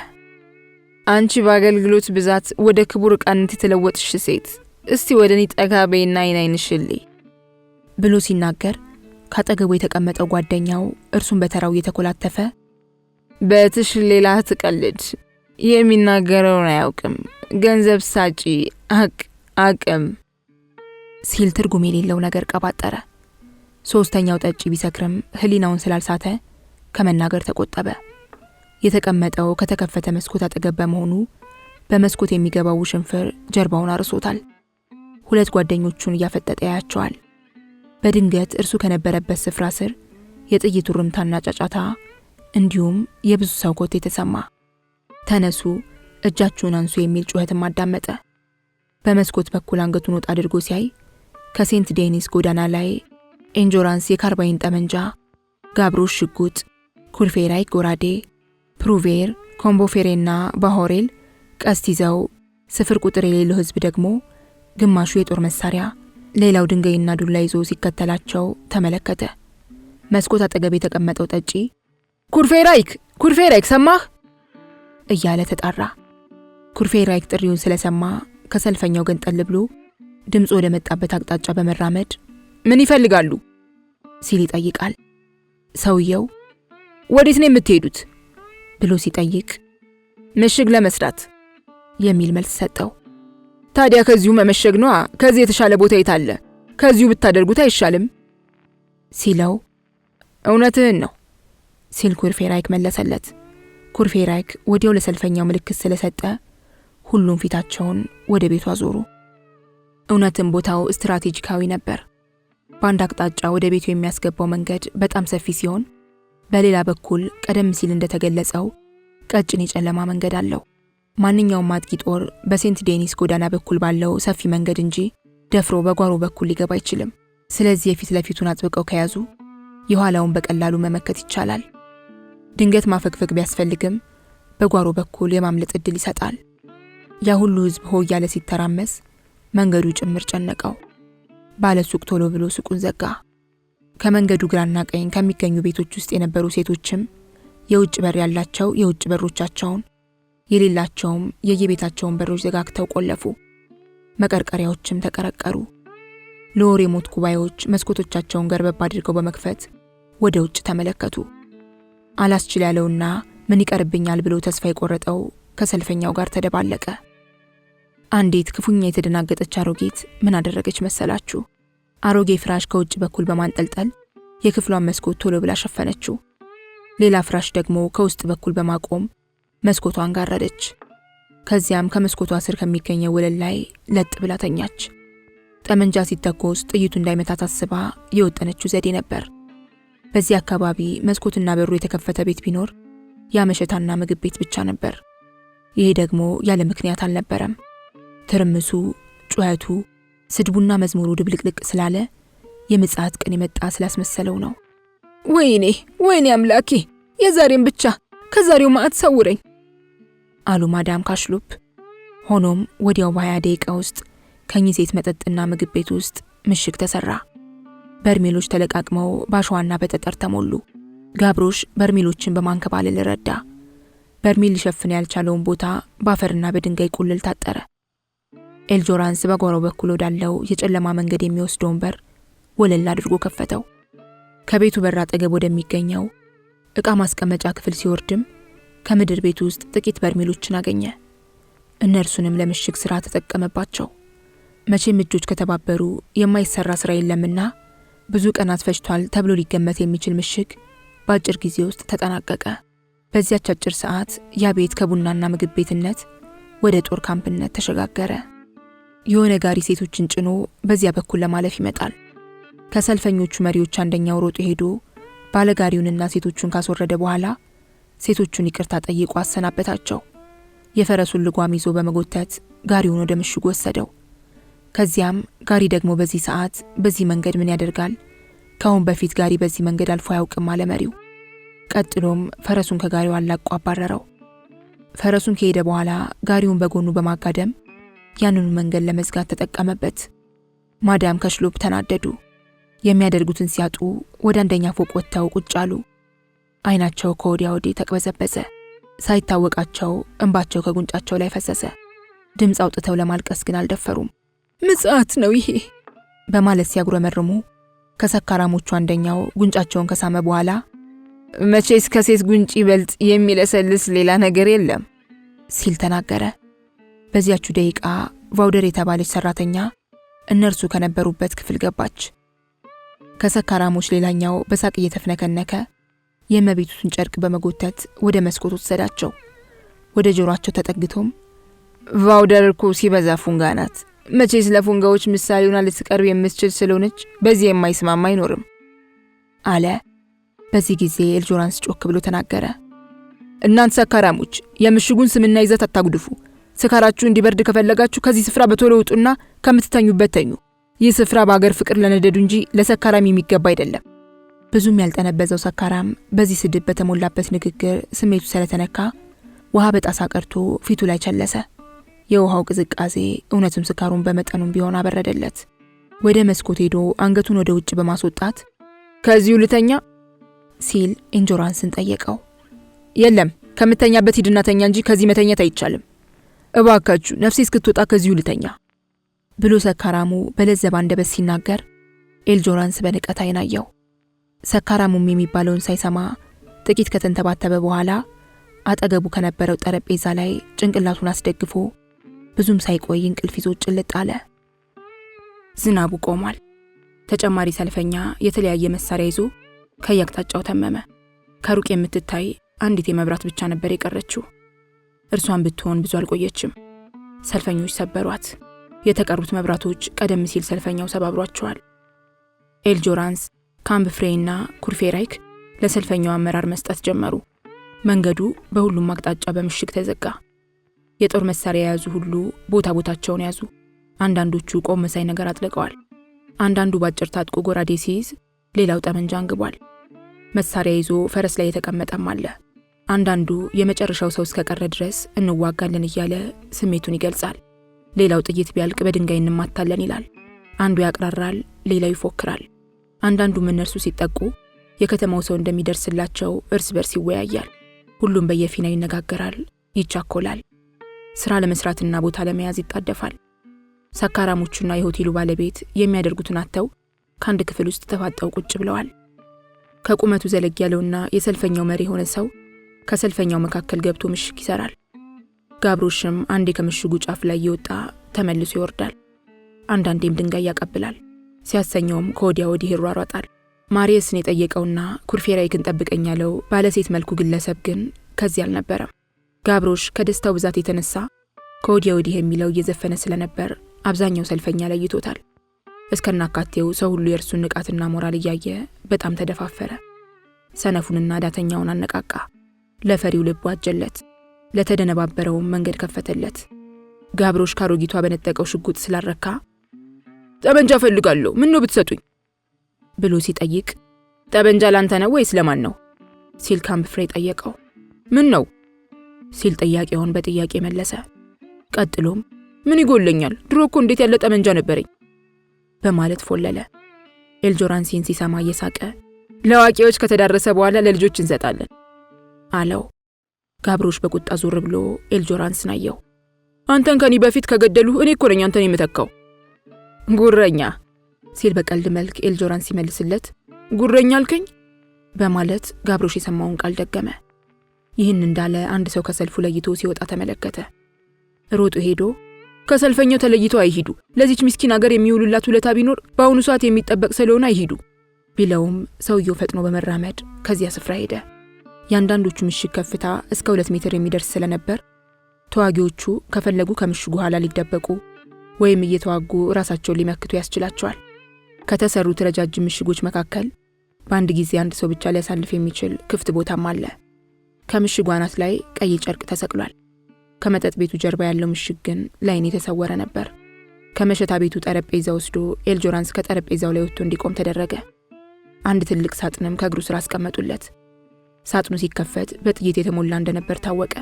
አንቺ በአገልግሎት ብዛት ወደ ክቡር ዕቃነት የተለወጥሽ ሴት፣ እስቲ ወደ እኔ ጠጋ በይና አይንሽልኝ ብሎ ሲናገር ካጠገቡ የተቀመጠው ጓደኛው እርሱን በተራው እየተኮላተፈ በትሽ ሌላ ትቀልድ፣ የሚናገረውን አያውቅም፣ ገንዘብ ሳጪ አቅም ሲል ትርጉም የሌለው ነገር ቀባጠረ። ሶስተኛው ጠጪ ቢሰክርም ህሊናውን ስላልሳተ ከመናገር ተቆጠበ። የተቀመጠው ከተከፈተ መስኮት አጠገብ በመሆኑ በመስኮት የሚገባው ሽንፍር ጀርባውን አርሶታል። 2 ጓደኞቹን እያፈጠጠ ያያቸዋል። በድንገት እርሱ ከነበረበት ስፍራ ስር የጥይቱ ርምታና ጫጫታ እንዲሁም የብዙ ሰው ኮቴ ተሰማ። ተነሱ፣ እጃችሁን አንሱ የሚል ጩኸትም አዳመጠ። በመስኮት በኩል አንገቱን ወጣ አድርጎ ሲያይ ከሴንት ዴኒስ ጎዳና ላይ ኤንጆራንስ የካርባይን ጠመንጃ፣ ጋብሮሽ ሽጉጥ፣ ኩርፌራይክ ጎራዴ፣ ፕሩቬር፣ ኮምቦፌሬና ባሆሬል ቀስት ይዘው ስፍር ቁጥር የሌለው ህዝብ ደግሞ ግማሹ የጦር መሳሪያ ሌላው ድንጋይና ዱላ ይዞ ሲከተላቸው ተመለከተ። መስኮት አጠገብ የተቀመጠው ጠጪ ኩርፌራይክ ሰማህ እያለ ተጣራ። ኩርፌራይክ ጥሪውን ስለሰማ ከሰልፈኛው ገንጠል ብሎ ድምፁ ወደ መጣበት አቅጣጫ በመራመድ ምን ይፈልጋሉ ሲል ይጠይቃል። ሰውየው ወዴት ነው የምትሄዱት ብሎ ሲጠይቅ ምሽግ ለመስራት የሚል መልስ ሰጠው። ታዲያ ከዚሁ መመሸግ ነዋ፣ ከዚህ የተሻለ ቦታ የታለ? ከዚሁ ብታደርጉት አይሻልም ሲለው እውነትህን ነው ሲል ኩርፌራይክ መለሰለት። ኩርፌራይክ ወዲያው ለሰልፈኛው ምልክት ስለሰጠ ሁሉም ፊታቸውን ወደ ቤቱ አዞሩ። እውነትም ቦታው ስትራቴጂካዊ ነበር። በአንድ አቅጣጫ ወደ ቤቱ የሚያስገባው መንገድ በጣም ሰፊ ሲሆን፣ በሌላ በኩል ቀደም ሲል እንደተገለጸው ቀጭን የጨለማ መንገድ አለው። ማንኛውም አጥቂ ጦር በሴንት ዴኒስ ጎዳና በኩል ባለው ሰፊ መንገድ እንጂ ደፍሮ በጓሮ በኩል ሊገባ አይችልም። ስለዚህ የፊት ለፊቱን አጥብቀው ከያዙ የኋላውን በቀላሉ መመከት ይቻላል። ድንገት ማፈግፈግ ቢያስፈልግም በጓሮ በኩል የማምለጥ ዕድል ይሰጣል። ያ ሁሉ ህዝብ ሆ እያለ ሲተራመስ መንገዱ ጭምር ጨነቀው። ባለ ሱቅ ቶሎ ብሎ ሱቁን ዘጋ። ከመንገዱ ግራና ቀኝ ከሚገኙ ቤቶች ውስጥ የነበሩ ሴቶችም የውጭ በር ያላቸው የውጭ በሮቻቸውን የሌላቸውም የየቤታቸውን በሮች ዘጋግተው ቆለፉ። መቀርቀሪያዎችም ተቀረቀሩ። ለወሬ ሞት ኩባዮች መስኮቶቻቸውን ገርበብ አድርገው በመክፈት ወደ ውጭ ተመለከቱ። አላስችል ያለውና ምን ይቀርብኛል ብሎ ተስፋ የቆረጠው ከሰልፈኛው ጋር ተደባለቀ። አንዲት ክፉኛ የተደናገጠች አሮጊት ምን አደረገች መሰላችሁ? አሮጌ ፍራሽ ከውጭ በኩል በማንጠልጠል የክፍሏን መስኮት ቶሎ ብላ ሸፈነችው። ሌላ ፍራሽ ደግሞ ከውስጥ በኩል በማቆም መስኮቷን ጋረደች። ከዚያም ከመስኮቷ ስር ከሚገኘው ወለል ላይ ለጥ ብላ ተኛች። ጠመንጃ ሲተኮስ ጥይቱ እንዳይመታት አስባ የወጠነችው ዘዴ ነበር። በዚህ አካባቢ መስኮትና በሩ የተከፈተ ቤት ቢኖር ያመሸታና ምግብ ቤት ብቻ ነበር። ይሄ ደግሞ ያለ ምክንያት አልነበረም። ትርምሱ፣ ጩኸቱ፣ ስድቡና መዝሙሩ ድብልቅልቅ ስላለ የምጽአት ቀን የመጣ ስላስመሰለው ነው። ወይኔ አምላኬ፣ የዛሬን ብቻ ከዛሬው ማዕት ሰውረኝ አሉ ማዳም ካሽሉፕ። ሆኖም ወዲያው በ20 ደቂቃ ውስጥ ከኚህ ሴት መጠጥና ምግብ ቤት ውስጥ ምሽግ ተሰራ። በርሜሎች ተለቃቅመው ባሸዋና በጠጠር ተሞሉ። ጋብሮሽ በርሜሎችን በማንከባለል ረዳ። በርሜል ሊሸፍን ያልቻለውን ቦታ ባፈርና በድንጋይ ቁልል ታጠረ። ኤልጆራንስ በጓሮ በኩል ወዳለው የጨለማ መንገድ የሚወስደውን በር ወለል አድርጎ ከፈተው። ከቤቱ በር አጠገብ ወደሚገኘው ዕቃ ማስቀመጫ ክፍል ሲወርድም ከምድር ቤት ውስጥ ጥቂት በርሜሎችን አገኘ። እነርሱንም ለምሽግ ስራ ተጠቀመባቸው። መቼም እጆች ከተባበሩ የማይሰራ ስራ የለምና ብዙ ቀናት ፈጅቷል ተብሎ ሊገመት የሚችል ምሽግ በአጭር ጊዜ ውስጥ ተጠናቀቀ። በዚያች አጭር ሰዓት ያ ቤት ከቡናና ምግብ ቤትነት ወደ ጦር ካምፕነት ተሸጋገረ። የሆነ ጋሪ ሴቶችን ጭኖ በዚያ በኩል ለማለፍ ይመጣል። ከሰልፈኞቹ መሪዎች አንደኛው ሮጦ ሄዶ ባለጋሪውንና ሴቶቹን ካስወረደ በኋላ ሴቶቹን ይቅርታ ጠይቆ አሰናበታቸው። የፈረሱን ልጓም ይዞ በመጎተት ጋሪውን ወደ ምሽጉ ወሰደው። ከዚያም ጋሪ ደግሞ በዚህ ሰዓት በዚህ መንገድ ምን ያደርጋል? ከአሁን በፊት ጋሪ በዚህ መንገድ አልፎ አያውቅም አለ መሪው። ቀጥሎም ፈረሱን ከጋሪው አላቆ አባረረው። ፈረሱን ከሄደ በኋላ ጋሪውን በጎኑ በማጋደም ያንኑ መንገድ ለመዝጋት ተጠቀመበት። ማዳም ከሽሎፕ ተናደዱ። የሚያደርጉትን ሲያጡ ወደ አንደኛ ፎቅ ወጥተው ቁጭ አሉ። አይናቸው ከወዲያ ወዲህ ተቅበዘበዘ። ሳይታወቃቸው እንባቸው ከጉንጫቸው ላይ ፈሰሰ። ድምፅ አውጥተው ለማልቀስ ግን አልደፈሩም። ምጽአት ነው ይሄ በማለት ሲያጉረመርሙ ከሰካራሞቹ አንደኛው ጉንጫቸውን ከሳመ በኋላ መቼስ ከሴት ጉንጭ ይበልጥ የሚለሰልስ ሌላ ነገር የለም ሲል ተናገረ። በዚያች ደቂቃ ቫውደር የተባለች ሰራተኛ እነርሱ ከነበሩበት ክፍል ገባች። ከሰካራሞች ሌላኛው በሳቅ እየተፍነከነከ የእመቤቱን ጨርቅ በመጎተት ወደ መስኮት ወሰዳቸው። ወደ ጆሮአቸው ተጠግቶም ቫውደር እኮ ሲበዛ ፉንጋ ናት፣ መቼስ ለፉንጋዎች ምሳሌውና ልትቀርብ የምትችል ስለሆነች በዚህ የማይስማማ አይኖርም አለ። በዚህ ጊዜ ኤልጆራንስ ጮክ ብሎ ተናገረ። እናንተ ሰካራሞች የምሽጉን ስምና ይዘት አታጉድፉ። ስካራችሁ እንዲበርድ ከፈለጋችሁ ከዚህ ስፍራ በቶሎ ውጡና ከምትተኙበት ተኙ። ይህ ስፍራ በአገር ፍቅር ለነደዱ እንጂ ለሰካራም የሚገባ አይደለም። ብዙም ያልጠነበዘው ሰካራም በዚህ ስድብ በተሞላበት ንግግር ስሜቱ ስለተነካ ውሃ በጣሳ ቀርቶ ፊቱ ላይ ቸለሰ። የውሃው ቅዝቃዜ እውነትም ስካሩን በመጠኑም ቢሆን አበረደለት። ወደ መስኮት ሄዶ አንገቱን ወደ ውጭ በማስወጣት ከዚሁ ልተኛ ሲል ኤንጆራንስን ጠየቀው። የለም ከምተኛበት ሂድና ተኛ እንጂ ከዚህ መተኛት አይቻልም። እባካችሁ ነፍሴ እስክትወጣ ከዚሁ ልተኛ ብሎ ሰካራሙ በለዘባ አንደበት ሲናገር ኤልጆራንስ በንቀት አይናየው። ሰካራሙም የሚባለውን ሳይሰማ ጥቂት ከተንተባተበ በኋላ አጠገቡ ከነበረው ጠረጴዛ ላይ ጭንቅላቱን አስደግፎ ብዙም ሳይቆይ እንቅልፍ ይዞ ጭልጥ አለ። ዝናቡ ቆሟል። ተጨማሪ ሰልፈኛ የተለያየ መሳሪያ ይዞ ከያቅጣጫው ተመመ። ከሩቅ የምትታይ አንዲት የመብራት ብቻ ነበር የቀረችው። እርሷን ብትሆን ብዙ አልቆየችም። ሰልፈኞች ሰበሯት። የተቀሩት መብራቶች ቀደም ሲል ሰልፈኛው ሰባብሯቸዋል። ኤልጆራንስ፣ ካምብፍሬይና ኩርፌራይክ ለሰልፈኛው አመራር መስጠት ጀመሩ። መንገዱ በሁሉም አቅጣጫ በምሽግ ተዘጋ። የጦር መሳሪያ የያዙ ሁሉ ቦታ ቦታቸውን ያዙ። አንዳንዶቹ ቆም መሳይ ነገር አጥልቀዋል። አንዳንዱ ባጭር ታጥቆ ጎራዴ ሲይዝ፣ ሌላው ጠመንጃ አንግቧል። መሳሪያ ይዞ ፈረስ ላይ የተቀመጠም አለ። አንዳንዱ የመጨረሻው ሰው እስከቀረ ድረስ እንዋጋለን እያለ ስሜቱን ይገልጻል። ሌላው ጥይት ቢያልቅ በድንጋይ እንማታለን ይላል። አንዱ ያቅራራል፣ ሌላው ይፎክራል። አንዳንዱም እነርሱ ሲጠቁ የከተማው ሰው እንደሚደርስላቸው እርስ በርስ ይወያያል። ሁሉም በየፊናው ይነጋገራል፣ ይቻኮላል። ስራ ለመስራትና ቦታ ለመያዝ ይጣደፋል። ሰካራሞቹና የሆቴሉ ባለቤት የሚያደርጉትን አጥተው ከአንድ ክፍል ውስጥ ተፋጠው ቁጭ ብለዋል። ከቁመቱ ዘለግ ያለውና የሰልፈኛው መሪ የሆነ ሰው ከሰልፈኛው መካከል ገብቶ ምሽግ ይሰራል። ጋብሮሽም አንዴ ከምሽጉ ጫፍ ላይ ይወጣ ተመልሶ ይወርዳል። አንዳንዴም ድንጋይ ያቀብላል። ሲያሰኘውም ከወዲያ ወዲህ ይሯሯጣል። ማሪየስን የጠየቀውና ኩርፌራይክን ጠብቀኝ ያለው ባለሴት መልኩ ግለሰብ ግን ከዚህ አልነበረም። ጋብሮሽ ከደስታው ብዛት የተነሳ ከወዲያ ወዲህ የሚለው እየዘፈነ ስለነበር አብዛኛው ሰልፈኛ ለይቶታል። እስከናካቴው ሰው ሁሉ የእርሱን ንቃትና ሞራል እያየ በጣም ተደፋፈረ። ሰነፉንና ዳተኛውን አነቃቃ። ለፈሪው ልቡ አጀለት፣ ለተደነባበረውም መንገድ ከፈተለት። ጋብሮሽ ካሮጊቷ በነጠቀው ሽጉጥ ስላረካ ጠበንጃ ፈልጋለሁ፣ ምን ነው ብትሰጡኝ ብሎ ሲጠይቅ ጠበንጃ ላንተ ነው ወይስ ለማን ነው ሲል ካምብፍሬ ጠየቀው። ምን ነው ሲል ጥያቄውን በጥያቄ መለሰ። ቀጥሎም ምን ይጎለኛል? ድሮ እኮ እንዴት ያለ ጠመንጃ ነበረኝ በማለት ፎለለ። ኤልጆራንስን ሲሰማ እየሳቀ ለዋቂዎች ከተዳረሰ በኋላ ለልጆች እንሰጣለን አለው። ጋብሮሽ በቁጣ ዞር ብሎ ኤልጆራንስን አየው። አንተን ከኔ በፊት ከገደሉ እኔ እኮ ነኝ አንተን የምተካው ጉረኛ ሲል በቀልድ መልክ ኤልጆራንስ ሲመልስለት ጉረኛ አልከኝ በማለት ጋብሮሽ የሰማውን ቃል ደገመ። ይህን እንዳለ አንድ ሰው ከሰልፉ ለይቶ ሲወጣ ተመለከተ። ሮጦ ሄዶ ከሰልፈኛው ተለይተው አይሂዱ፣ ለዚች ምስኪን ሀገር የሚውሉላት ውለታ ቢኖር በአሁኑ ሰዓት የሚጠበቅ ስለሆነ አይሂዱ ቢለውም ሰውየው ፈጥኖ በመራመድ ከዚያ ስፍራ ሄደ። ያንዳንዶቹ ምሽግ ከፍታ እስከ 2 ሜትር የሚደርስ ስለነበር ተዋጊዎቹ ከፈለጉ ከምሽጉ ኋላ ሊደበቁ ወይም እየተዋጉ ራሳቸውን ሊመክቱ ያስችላቸዋል። ከተሰሩት ረጃጅም ምሽጎች መካከል በአንድ ጊዜ አንድ ሰው ብቻ ሊያሳልፍ የሚችል ክፍት ቦታም አለ። ከምሽጉ አናት ላይ ቀይ ጨርቅ ተሰቅሏል። ከመጠጥ ቤቱ ጀርባ ያለው ምሽግ ግን ላይን የተሰወረ ነበር። ከመሸታ ቤቱ ጠረጴዛ ወስዶ ኤልጆራንስ ከጠረጴዛው ላይ ወጥቶ እንዲቆም ተደረገ። አንድ ትልቅ ሳጥንም ከእግሩ ስር አስቀመጡለት። ሳጥኑ ሲከፈት በጥይት የተሞላ እንደነበር ታወቀ።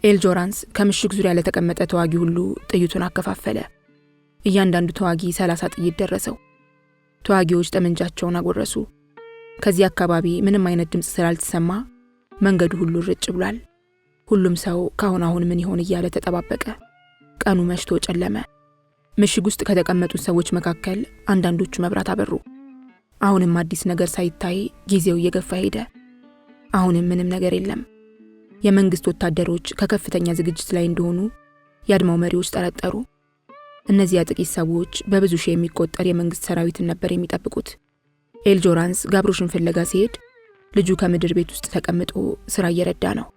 ኤልጆራንስ ከምሽግ ዙሪያ ለተቀመጠ ተዋጊ ሁሉ ጥይቱን አከፋፈለ። እያንዳንዱ ተዋጊ 30 ጥይት ደረሰው። ተዋጊዎች ጠመንጃቸውን አጎረሱ። ከዚህ አካባቢ ምንም አይነት ድምፅ ስላልተሰማ መንገዱ ሁሉ ርጭ ብሏል። ሁሉም ሰው አሁን ምን ይሆን እያለ ተጠባበቀ። ቀኑ መሽቶ ጨለመ። ምሽግ ውስጥ ከተቀመጡት ሰዎች መካከል አንዳንዶቹ መብራት አበሩ። አሁንም አዲስ ነገር ሳይታይ ጊዜው እየገፋ ሄደ። አሁንም ምንም ነገር የለም። የመንግስት ወታደሮች ከከፍተኛ ዝግጅት ላይ እንደሆኑ የአድማው መሪዎች ጠረጠሩ። እነዚያ ጥቂት ሰዎች በብዙ ሺህ የሚቆጠር የመንግስት ሰራዊትን ነበር የሚጠብቁት። ኤልጆራንስ ጋብሮሽን ፍለጋ ሲሄድ ልጁ ከምድር ቤት ውስጥ ተቀምጦ ስራ እየረዳ ነው።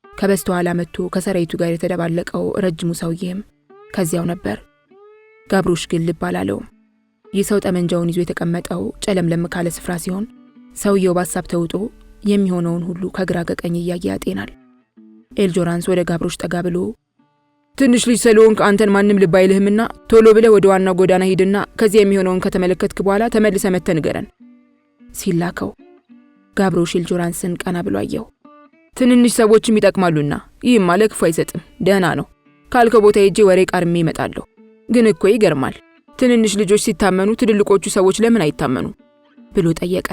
ከበስተኋላ መጥቶ ከሰራዊቱ ጋር የተደባለቀው ረጅሙ ሰውዬም ከዚያው ነበር። ጋብሮሽ ግን ልብ አላለውም። ይህ ሰው ጠመንጃውን ይዞ የተቀመጠው ጨለምለም ካለ ስፍራ ሲሆን ሰውየው በሀሳብ ተውጦ የሚሆነውን ሁሉ ከግራ ከቀኝ እያየ ያጤናል። ኤልጆራንስ ወደ ጋብሮሽ ጠጋ ብሎ ትንሽ ልጅ ስለሆንክ አንተን ማንም ልብ አይልህምና ቶሎ ብለህ ወደ ዋናው ጎዳና ሂድና ከዚያ የሚሆነውን ከተመለከትክ በኋላ ተመልሰህ መጥተህ ንገረን ሲላከው፣ ጋብሮሽ ኤልጆራንስን ቀና ብሎ አየው። ትንንሽ ሰዎችም ይጠቅማሉና ይህም ማለት ክፉ አይሰጥም፣ ደህና ነው ካልከው ቦታ ሄጄ ወሬ ቃርሜ እመጣለሁ። ግን እኮ ይገርማል፣ ትንንሽ ልጆች ሲታመኑ ትልልቆቹ ሰዎች ለምን አይታመኑ ብሎ ጠየቀ።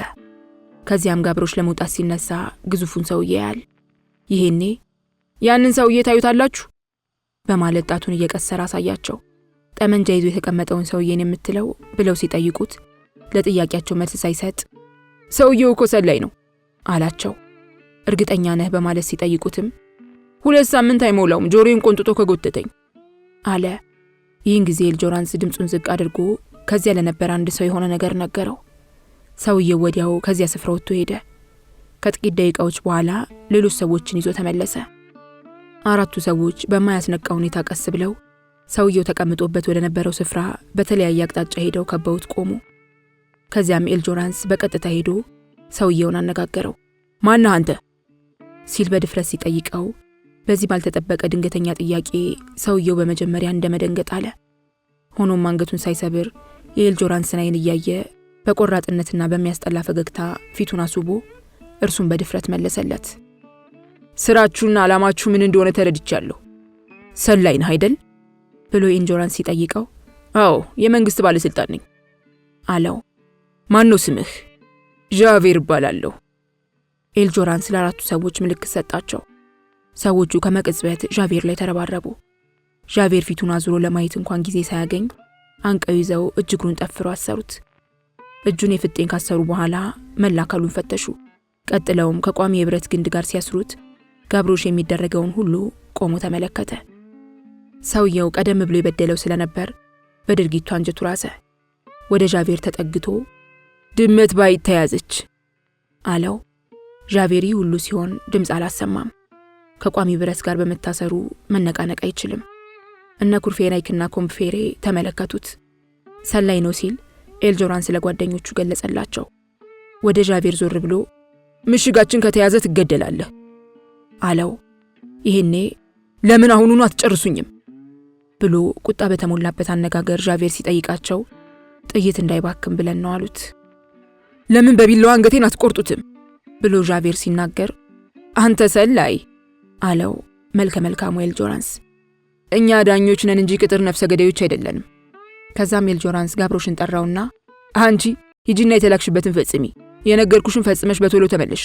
ከዚያም ጋብሮሽ ለመውጣት ሲነሳ ግዙፉን ሰውዬ ያያል። ይሄኔ ያንን ሰውዬ ታዩታላችሁ በማለት ጣቱን እየቀሰረ አሳያቸው። ጠመንጃ ይዞ የተቀመጠውን ሰውዬን የምትለው ብለው ሲጠይቁት ለጥያቄያቸው መልስ ሳይሰጥ ሰውዬው እኮ ሰላይ ነው አላቸው። እርግጠኛ ነህ በማለት ሲጠይቁትም 2 ሳምንት አይሞላውም ጆሮዬን ቆንጥጦ ከጎተተኝ አለ። ይህን ጊዜ ኤልጆራንስ ድምፁን ዝቅ አድርጎ ከዚያ ለነበር አንድ ሰው የሆነ ነገር ነገረው። ሰውዬው ወዲያው ከዚያ ስፍራ ወጥቶ ሄደ። ከጥቂት ደቂቃዎች በኋላ ሌሎች ሰዎችን ይዞ ተመለሰ። 4ቱ ሰዎች በማያስነቃ ሁኔታ ቀስ ብለው ሰውየው ተቀምጦበት ወደ ነበረው ስፍራ በተለያየ አቅጣጫ ሄደው ከበውት ቆሙ። ከዚያም ኤልጆራንስ በቀጥታ ሄዶ ሰውየውን አነጋገረው። ማነህ አንተ ሲል በድፍረት ሲጠይቀው፣ በዚህ ባልተጠበቀ ድንገተኛ ጥያቄ ሰውየው በመጀመሪያ እንደመደንገጥ አለ። ሆኖም አንገቱን ሳይሰብር የኤልጆራንስን አይን እያየ በቆራጥነትና በሚያስጠላ ፈገግታ ፊቱን አስቦ እርሱን በድፍረት መለሰለት። ስራችሁና ዓላማችሁ ምን እንደሆነ ተረድቻለሁ። ሰላይ ነህ አይደል ብሎ ኤልጆራንስ ሲጠይቀው፣ አዎ የመንግስት ባለስልጣን ነኝ አለው። ማን ነው ስምህ? ዣቬር እባላለሁ። ኤልጆራንስ ለ4ቱ ሰዎች ምልክት ሰጣቸው። ሰዎቹ ከመቅጽበት ዣቬር ላይ ተረባረቡ። ዣቬር ፊቱን አዙሮ ለማየት እንኳን ጊዜ ሳያገኝ አንቀው ይዘው እጅግሩን ጠፍረው አሰሩት። እጁን የፍጤን ካሰሩ በኋላ መላ አካሉን ፈተሹ። ቀጥለውም ከቋሚ የብረት ግንድ ጋር ሲያስሩት ጋብሮሽ የሚደረገውን ሁሉ ቆሞ ተመለከተ። ሰውየው ቀደም ብሎ የበደለው ስለነበር በድርጊቱ አንጀቱ ራሰ። ወደ ዣቬር ተጠግቶ ድመት ባይት ተያዘች አለው። ዣቬሪ ሁሉ ሲሆን ድምፅ አላሰማም። ከቋሚ ብረት ጋር በመታሰሩ መነቃነቅ አይችልም። እነ ኩርፌናይክና ኮምፌሬ ተመለከቱት። ሰላይ ነው ሲል ኤልጆራንስ ለጓደኞቹ ገለጸላቸው። ወደ ዣቬር ዞር ብሎ ምሽጋችን ከተያዘ ትገደላለህ አለው። ይሄኔ ለምን አሁኑኑ አትጨርሱኝም ብሎ ቁጣ በተሞላበት አነጋገር ዣቬር ሲጠይቃቸው ጥይት እንዳይባክም ብለን ነው አሉት። ለምን በቢላዋ አንገቴን አትቆርጡትም ብሎ ዣቬር ሲናገር አንተ ሰላይ አለው መልከ መልካሙ ኤልጆራንስ። እኛ ዳኞች ነን እንጂ ቅጥር ነፍሰ ገዳዮች አይደለንም። ከዛም ኤልጆራንስ ጋብሮሽን ጠራውና አንቺ ሂጂና የተላክሽበትን ፈጽሚ፣ የነገርኩሽን ፈጽመሽ በቶሎ ተመለሽ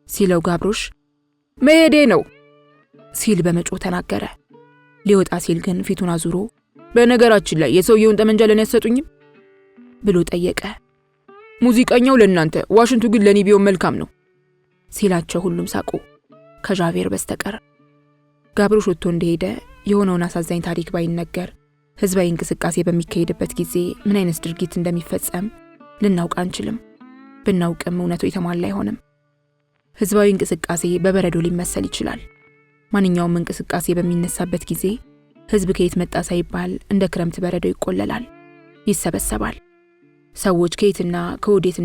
ሲለው ጋብሮሽ መሄዴ ነው ሲል በመጮህ ተናገረ። ሊወጣ ሲል ግን ፊቱን አዙሮ በነገራችን ላይ የሰውየውን ጠመንጃ ለኔ ያሰጡኝም ብሎ ጠየቀ። ሙዚቀኛው ለእናንተ ዋሽንቱ ግን ለኔ ቢሆን መልካም ነው ሲላቸው ሁሉም ሳቁ ከዣቬር በስተቀር። ጋብሮሽ ወጥቶ እንደሄደ የሆነውን አሳዛኝ ታሪክ ባይነገር ህዝባዊ እንቅስቃሴ በሚካሄድበት ጊዜ ምን አይነት ድርጊት እንደሚፈጸም ልናውቅ አንችልም። ብናውቅም እውነቱ የተሟላ አይሆንም። ህዝባዊ እንቅስቃሴ በበረዶ ሊመሰል ይችላል። ማንኛውም እንቅስቃሴ በሚነሳበት ጊዜ ህዝብ ከየት መጣ ሳይባል እንደ ክረምት በረዶ ይቆለላል፣ ይሰበሰባል። ሰዎች ከየትና ከወዴት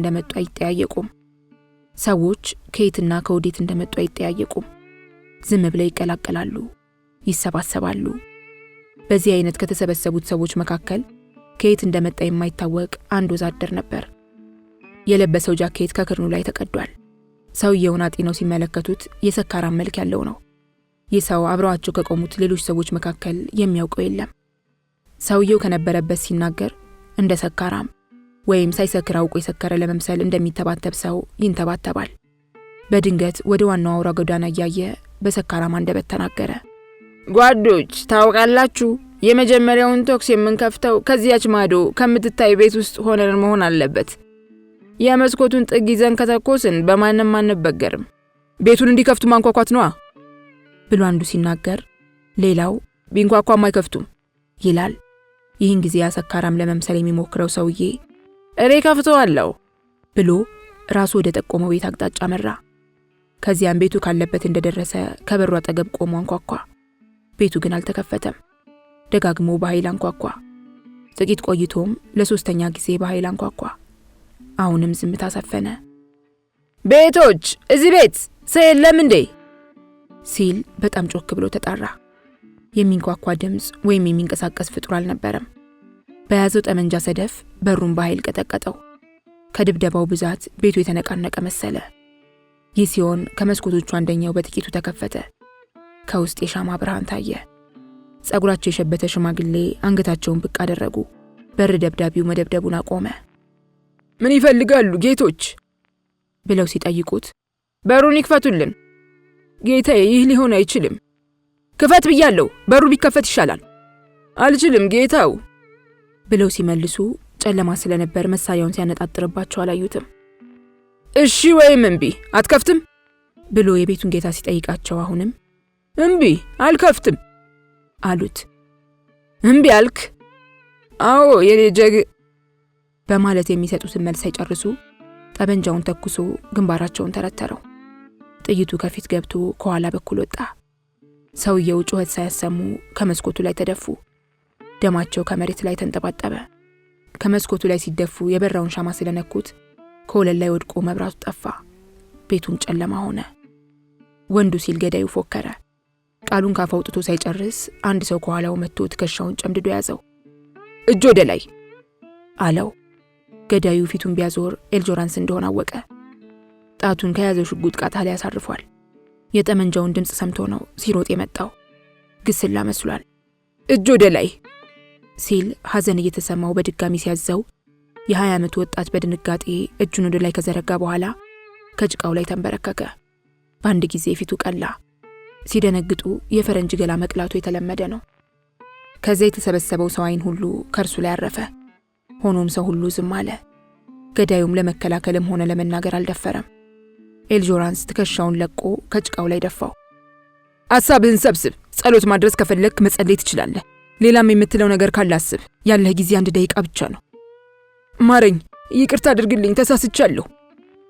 እንደመጡ አይጠያየቁም። ዝም ብለው ይቀላቀላሉ፣ ይሰባሰባሉ። በዚህ አይነት ከተሰበሰቡት ሰዎች መካከል ከየት እንደመጣ የማይታወቅ አንድ ወዛደር ነበር። የለበሰው ጃኬት ከክርኑ ላይ ተቀዷል። ሰውየውን አጢነው ሲመለከቱት የሰካራም መልክ ያለው ነው። ይህ ሰው አብረዋቸው ከቆሙት ሌሎች ሰዎች መካከል የሚያውቀው የለም። ሰውየው ከነበረበት ሲናገር እንደ ሰካራም ወይም ሳይሰክር አውቆ የሰከረ ለመምሰል እንደሚተባተብ ሰው ይንተባተባል። በድንገት ወደ ዋናው አውራ ጎዳና እያየ በሰካራም አንደበት ተናገረ። ጓዶች ታውቃላችሁ፣ የመጀመሪያውን ተኩስ የምንከፍተው ከዚያች ማዶ ከምትታይ ቤት ውስጥ ሆነን መሆን አለበት። የመስኮቱን ጥግ ይዘን ከተኮስን በማንም አንበገርም። ቤቱን እንዲከፍቱ ማንኳኳት ነዋ ብሎ አንዱ ሲናገር፣ ሌላው ቢንኳኳም አይከፍቱም ይላል። ይህን ጊዜ ሰካራም ለመምሰል የሚሞክረው ሰውዬ እኔ ከፍተዋለሁ ብሎ ራሱ ወደ ጠቆመው ቤት አቅጣጫ መራ። ከዚያም ቤቱ ካለበት እንደደረሰ ከበሩ አጠገብ ቆሞ አንኳኳ። ቤቱ ግን አልተከፈተም። ደጋግሞ በኃይል አንኳኳ። ጥቂት ቆይቶም ለሶስተኛ ጊዜ በኃይል አንኳኳ። አሁንም ዝምታ ሰፈነ። ቤቶች፣ እዚህ ቤት ሰው የለም እንዴ ሲል በጣም ጮክ ብሎ ተጣራ። የሚንኳኳ ድምፅ ወይም የሚንቀሳቀስ ፍጡር አልነበረም። በያዘው ጠመንጃ ሰደፍ በሩን በኃይል ቀጠቀጠው። ከድብደባው ብዛት ቤቱ የተነቃነቀ መሰለ። ይህ ሲሆን ከመስኮቶቹ አንደኛው በጥቂቱ ተከፈተ። ከውስጥ የሻማ ብርሃን ታየ። ጸጉራቸው የሸበተ ሽማግሌ አንገታቸውን ብቅ አደረጉ። በር ደብዳቢው መደብደቡን አቆመ። ምን ይፈልጋሉ ጌቶች ብለው ሲጠይቁት፣ በሩን ይክፈቱልን ጌታዬ፣ ይህ ሊሆን አይችልም። ክፈት ብያለሁ፣ በሩ ቢከፈት ይሻላል። አልችልም ጌታው ብለው ሲመልሱ ጨለማ ስለነበር መሳሪያውን ሲያነጣጥርባቸው አላዩትም። እሺ ወይም እምቢ፣ አትከፍትም ብሎ የቤቱን ጌታ ሲጠይቃቸው አሁንም እምቢ፣ አልከፍትም አሉት። እምቢ አልክ? አዎ የኔ ጀግ በማለት የሚሰጡትን መልስ ሳይጨርሱ ጠበንጃውን ተኩሶ ግንባራቸውን ተረተረው። ጥይቱ ከፊት ገብቶ ከኋላ በኩል ወጣ። ሰውየው ጩኸት ሳያሰሙ ከመስኮቱ ላይ ተደፉ። ደማቸው ከመሬት ላይ ተንጠባጠበ። ከመስኮቱ ላይ ሲደፉ የበራውን ሻማ ስለነኩት ከወለል ላይ ወድቆ መብራቱ ጠፋ። ቤቱም ጨለማ ሆነ። ወንዱ ሲል ገዳዩ ፎከረ። ቃሉን ካፍ አውጥቶ ሳይጨርስ አንድ ሰው ከኋላው መጥቶ ትከሻውን ጨምድዶ ያዘው። እጅ ወደ ላይ አለው። ገዳዩ ፊቱን ቢያዞር ኤልጆራንስ እንደሆነ አወቀ። ጣቱን ከያዘው ሽጉጥ ቃታ ላይ ያሳርፏል። የጠመንጃውን ድምፅ ሰምቶ ነው ሲሮጥ የመጣው። ግስላ መስሏል። እጅ ወደ ላይ ሲል ሐዘን እየተሰማው በድጋሚ ሲያዘው የ20 ዓመት ወጣት በድንጋጤ እጁን ወደ ላይ ከዘረጋ በኋላ ከጭቃው ላይ ተንበረከከ። በአንድ ጊዜ ፊቱ ቀላ። ሲደነግጡ የፈረንጅ ገላ መቅላቱ የተለመደ ነው። ከዚያ የተሰበሰበው ሰው አይን ሁሉ ከእርሱ ላይ አረፈ። ሆኖም ሰው ሁሉ ዝም አለ። ገዳዩም ለመከላከልም ሆነ ለመናገር አልደፈረም። ኤልጆራንስ ትከሻውን ለቆ ከጭቃው ላይ ደፋው። አሳብህን ሰብስብ። ጸሎት ማድረስ ከፈለክ መጸለይ ትችላለህ። ሌላም የምትለው ነገር ካለ አስብ። ያለህ ጊዜ 1 ደቂቃ ብቻ ነው። ማረኝ፣ ይቅርታ አድርግልኝ፣ ተሳስቻለሁ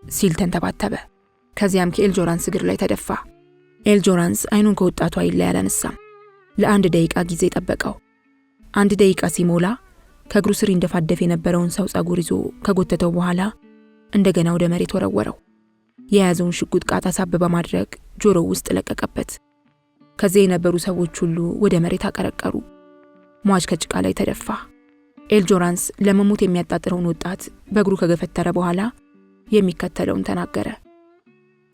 ሲል ተንተባተበ። ከዚያም ከኤልጆራንስ እግር ላይ ተደፋ። ኤልጆራንስ አይኑን ከወጣቱ አይን ላይ አላነሳም። ለ1 ደቂቃ ጊዜ ጠበቀው። 1 ደቂቃ ሲሞላ ከእግሩ ስር እንደፋደፍ የነበረውን ሰው ጸጉር ይዞ ከጎተተው በኋላ እንደገና ወደ መሬት ወረወረው። የያዘውን ሽጉጥ ቃታ ሳብ በማድረግ ጆሮው ውስጥ ለቀቀበት። ከዚያ የነበሩ ሰዎች ሁሉ ወደ መሬት አቀረቀሩ። ሟች ከጭቃ ላይ ተደፋ። ኤልጆራንስ ለመሞት የሚያጣጥረውን ወጣት በእግሩ ከገፈተረ በኋላ የሚከተለውን ተናገረ።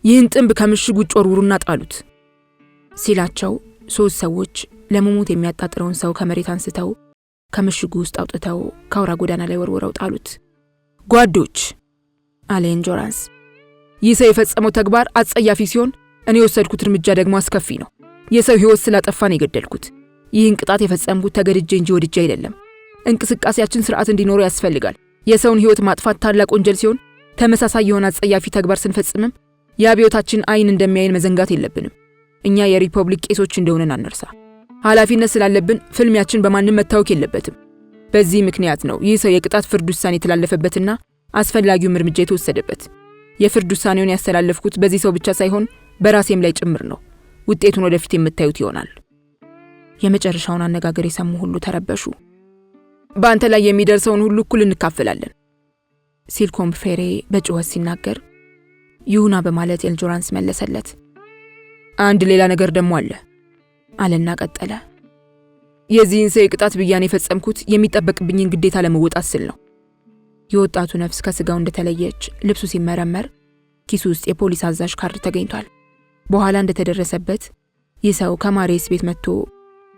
ይህን ጥንብ ከምሽጉ ውጭ ወርውሩና ጣሉት ሲላቸው 3 ሰዎች ለመሞት የሚያጣጥረውን ሰው ከመሬት አንስተው ከምሽጉ ውስጥ አውጥተው ከአውራ ጎዳና ላይ ወርውረው ጣሉት። ጓዶች አለ ኤልጆራንስ፣ ይህ ሰው የፈጸመው ተግባር አጸያፊ ሲሆን እኔ የወሰድኩት እርምጃ ደግሞ አስከፊ ነው። የሰው ሕይወት ስላጠፋ ነው የገደልኩት። ይህን ቅጣት የፈጸምኩት ተገድጄ እንጂ ወድጄ አይደለም። እንቅስቃሴያችን ስርዓት እንዲኖረው ያስፈልጋል። የሰውን ሕይወት ማጥፋት ታላቅ ወንጀል ሲሆን ተመሳሳይ የሆነ አጸያፊ ተግባር ስንፈጽምም የአብዮታችን አይን እንደሚያይን መዘንጋት የለብንም። እኛ የሪፐብሊክ ቄሶች እንደሆነን አንርሳ። ኃላፊነት ስላለብን ፍልሚያችን በማንም መታወክ የለበትም። በዚህ ምክንያት ነው ይህ ሰው የቅጣት ፍርድ ውሳኔ የተላለፈበትና አስፈላጊው እርምጃ የተወሰደበት። የፍርድ ውሳኔውን ያስተላለፍኩት በዚህ ሰው ብቻ ሳይሆን በራሴም ላይ ጭምር ነው። ውጤቱን ወደፊት የምታዩት ይሆናል። የመጨረሻውን አነጋገር የሰሙ ሁሉ ተረበሹ። በአንተ ላይ የሚደርሰውን ሁሉ እኩል እንካፈላለን ሲል ኮምፌሬ በጩኸት ሲናገር ይሁና በማለት ኤልጆራንስ መለሰለት። አንድ ሌላ ነገር ደግሞ አለ አለና ቀጠለ። የዚህን ሰው የቅጣት ብያኔ የፈጸምኩት የሚጠበቅብኝን ግዴታ ለመወጣት ስል ነው። የወጣቱ ነፍስ ከስጋው እንደተለየች ልብሱ ሲመረመር ኪሱ ውስጥ የፖሊስ አዛዥ ካርድ ተገኝቷል። በኋላ እንደተደረሰበት ይህ ሰው ከማሪየስ ቤት መጥቶ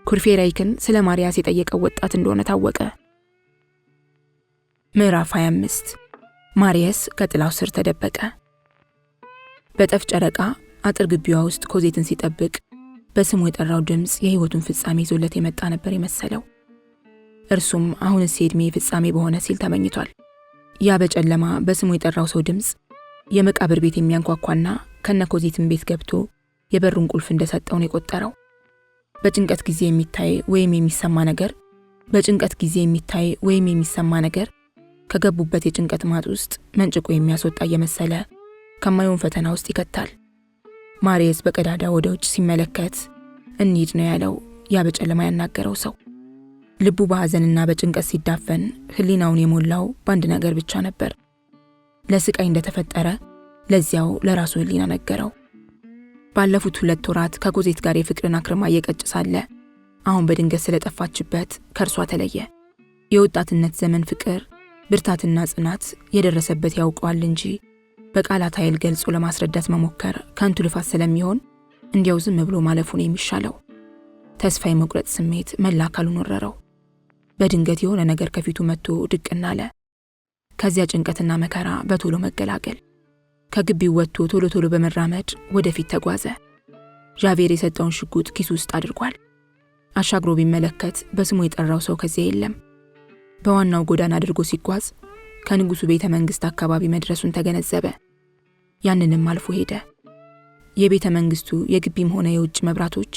ኩርፌራይክን ስለ ማሪያስ የጠየቀው ወጣት እንደሆነ ታወቀ። ምዕራፍ 25 ማሪየስ ከጥላው ስር ተደበቀ። በጠፍ ጨረቃ አጥር ግቢዋ ውስጥ ኮዜትን ሲጠብቅ በስሙ የጠራው ድምፅ የህይወቱን ፍጻሜ ይዞለት የመጣ ነበር የመሰለው። እርሱም አሁንስ የዕድሜ ፍጻሜ በሆነ ሲል ተመኝቷል። ያ በጨለማ በስሙ የጠራው ሰው ድምፅ የመቃብር ቤት የሚያንኳኳና ከነ ኮዜትን ቤት ገብቶ የበሩን ቁልፍ እንደሰጠው ነው የቆጠረው። በጭንቀት ጊዜ የሚታይ ወይም የሚሰማ ነገር ከገቡበት የጭንቀት ማጥ ውስጥ መንጭቆ የሚያስወጣ እየመሰለ ከማይሆን ፈተና ውስጥ ይከታል። ማሪየስ በቀዳዳ ወደ ውጭ ሲመለከት እንሂድ ነው ያለው ያ በጨለማ ያናገረው ሰው። ልቡ በሐዘንና በጭንቀት ሲዳፈን ህሊናውን የሞላው በአንድ ነገር ብቻ ነበር። ለስቃይ እንደተፈጠረ ለዚያው ለራሱ ህሊና ነገረው። ባለፉት 2 ወራት ከኮዜት ጋር የፍቅርን አክርማ እየቀጭ ሳለ አሁን በድንገት ስለጠፋችበት ከእርሷ ተለየ። የወጣትነት ዘመን ፍቅር ብርታትና ጽናት የደረሰበት ያውቀዋል እንጂ በቃላት ኃይል ገልጾ ለማስረዳት መሞከር ከንቱ ልፋት ስለሚሆን እንዲያው ዝም ብሎ ማለፉን የሚሻለው። ተስፋ የመቁረጥ ስሜት መላ አካሉን ወረረው። በድንገት የሆነ ነገር ከፊቱ መጥቶ ድቅና አለ። ከዚያ ጭንቀትና መከራ በቶሎ መገላገል። ከግቢው ወጥቶ ቶሎ በመራመድ ወደፊት ተጓዘ። ዣቬር የሰጠውን ሽጉጥ ኪሱ ውስጥ አድርጓል። አሻግሮ ቢመለከት በስሙ የጠራው ሰው ከዚያ የለም። በዋናው ጎዳና አድርጎ ሲጓዝ ከንጉሱ ቤተ መንግስት አካባቢ መድረሱን ተገነዘበ። ያንንም አልፎ ሄደ። የቤተ መንግስቱ የግቢም ሆነ የውጭ መብራቶች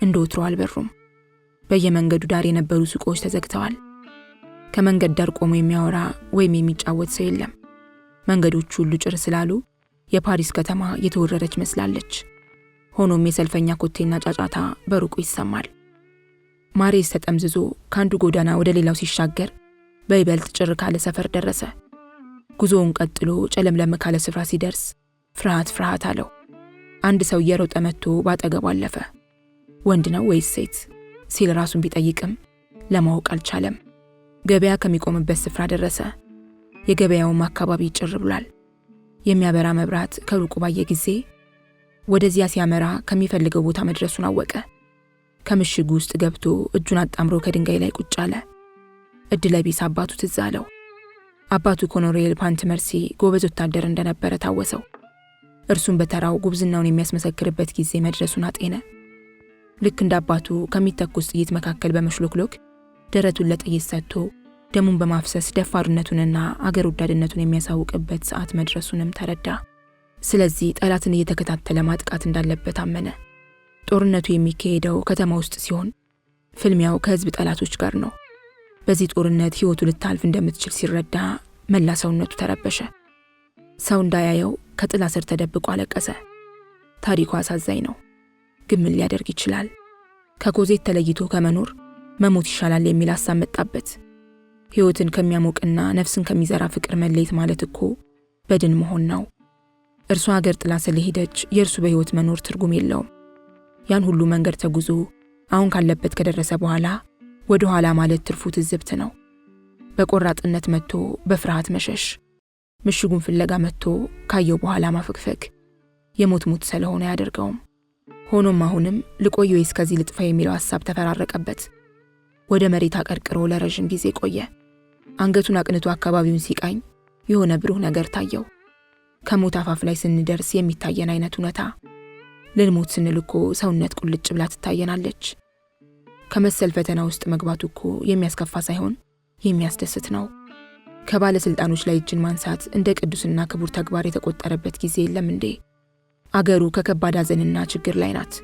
እንደወትሮ አልበሩም። በየመንገዱ ዳር የነበሩ ሱቆች ተዘግተዋል። ከመንገድ ዳር ቆሞ የሚያወራ ወይም የሚጫወት ሰው የለም። መንገዶቹ ሁሉ ጭር ስላሉ የፓሪስ ከተማ የተወረረች መስላለች። ሆኖም የሰልፈኛ ኮቴና ጫጫታ በሩቁ ይሰማል። ማሪየስ ተጠምዝዞ ከአንዱ ጎዳና ወደ ሌላው ሲሻገር በይበልጥ ጭር ካለ ሰፈር ደረሰ። ጉዞውን ቀጥሎ ጨለምለም ካለ ስፍራ ሲደርስ ፍርሃት አለው። አንድ ሰው እየሮጠ መጥቶ ባጠገቡ አለፈ። ወንድ ነው ወይስ ሴት ሲል ራሱን ቢጠይቅም ለማወቅ አልቻለም። ገበያ ከሚቆምበት ስፍራ ደረሰ። የገበያውም አካባቢ ጭር ብሏል። የሚያበራ መብራት ከሩቁ ባየ ጊዜ ወደዚያ ሲያመራ ከሚፈልገው ቦታ መድረሱን አወቀ። ከምሽጉ ውስጥ ገብቶ እጁን አጣምሮ ከድንጋይ ላይ ቁጭ አለ። እድለ ቢስ አባቱ ትዝ አለው። አባቱ ኮሎኔል ፓንትመርሲ ጎበዝ ወታደር እንደነበረ ታወሰው። እርሱም በተራው ጉብዝናውን የሚያስመሰክርበት ጊዜ መድረሱን አጤነ። ልክ እንደ አባቱ ከሚተኩስ ጥይት መካከል በመሽሎክሎክ ደረቱን ለጥይት ሰጥቶ ደሙን በማፍሰስ ደፋርነቱንና አገር ወዳድነቱን የሚያሳውቅበት ሰዓት መድረሱንም ተረዳ። ስለዚህ ጠላትን እየተከታተለ ማጥቃት እንዳለበት አመነ። ጦርነቱ የሚካሄደው ከተማ ውስጥ ሲሆን ፍልሚያው ከህዝብ ጠላቶች ጋር ነው። በዚህ ጦርነት ህይወቱ ልታልፍ እንደምትችል ሲረዳ መላ ሰውነቱ ተረበሸ። ሰው እንዳያየው ከጥላ ስር ተደብቆ አለቀሰ። ታሪኩ አሳዛኝ ነው፣ ግን ምን ሊያደርግ ይችላል? ከኮዜት ተለይቶ ከመኖር መሞት ይሻላል የሚል ሐሳብ መጣበት። ህይወትን ከሚያሞቅና ነፍስን ከሚዘራ ፍቅር መለየት ማለት እኮ በድን መሆን ነው። እርሷ ሀገር ጥላ ስለሄደች የእርሱ በህይወት መኖር ትርጉም የለውም። ያን ሁሉ መንገድ ተጉዞ አሁን ካለበት ከደረሰ በኋላ ወደ ኋላ ማለት ትርፉ ትዝብት ነው። በቆራጥነት መጥቶ በፍርሃት መሸሽ፣ ምሽጉን ፍለጋ መጥቶ ካየው በኋላ ማፈግፈግ የሞት ሙት ስለሆነ ያደርገውም። ሆኖም አሁንም ልቆይ ወይስ ከዚህ ልጥፋ የሚለው ሐሳብ ተፈራረቀበት። ወደ መሬት አቀርቅሮ ለረጅም ጊዜ ቆየ። አንገቱን አቅንቶ አካባቢውን ሲቃኝ የሆነ ብሩህ ነገር ታየው። ከሞት አፋፍ ላይ ስንደርስ የሚታየን አይነት እውነታ። ልንሞት ስንል እኮ ሰውነት ቁልጭ ብላ ትታየናለች። ከመሰል ፈተና ውስጥ መግባቱ እኮ የሚያስከፋ ሳይሆን የሚያስደስት ነው። ከባለስልጣኖች ላይ እጅን ማንሳት እንደ ቅዱስና ክቡር ተግባር የተቆጠረበት ጊዜ የለም እንዴ? አገሩ ከከባድ ሐዘንና ችግር ላይ ናት።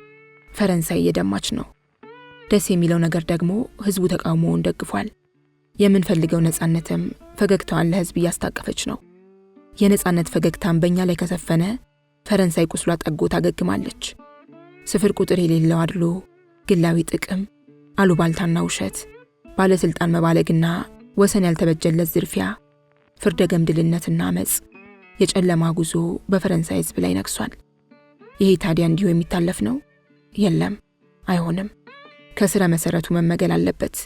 ፈረንሳይ እየደማች ነው። ደስ የሚለው ነገር ደግሞ ህዝቡ ተቃውሞውን ደግፏል። የምንፈልገው ነጻነትም ፈገግታዋን ለህዝብ እያስታቀፈች ነው። የነጻነት ፈገግታም በእኛ ላይ ከሰፈነ ፈረንሳይ ቁስሏ ጠጎ ታገግማለች። ስፍር ቁጥር የሌለው አድሎ፣ ግላዊ ጥቅም፣ አሉባልታና ውሸት፣ ባለስልጣን መባለግና ወሰን ያልተበጀለት ዝርፊያ ፍርደ ገምድልነትና አመጽ፣ የጨለማ ጉዞ በፈረንሳይ ሕዝብ ላይ ነግሷል። ይሄ ታዲያ እንዲሁ የሚታለፍ ነው? የለም፣ አይሆንም። ከስረ መሰረቱ መመገል አለበት።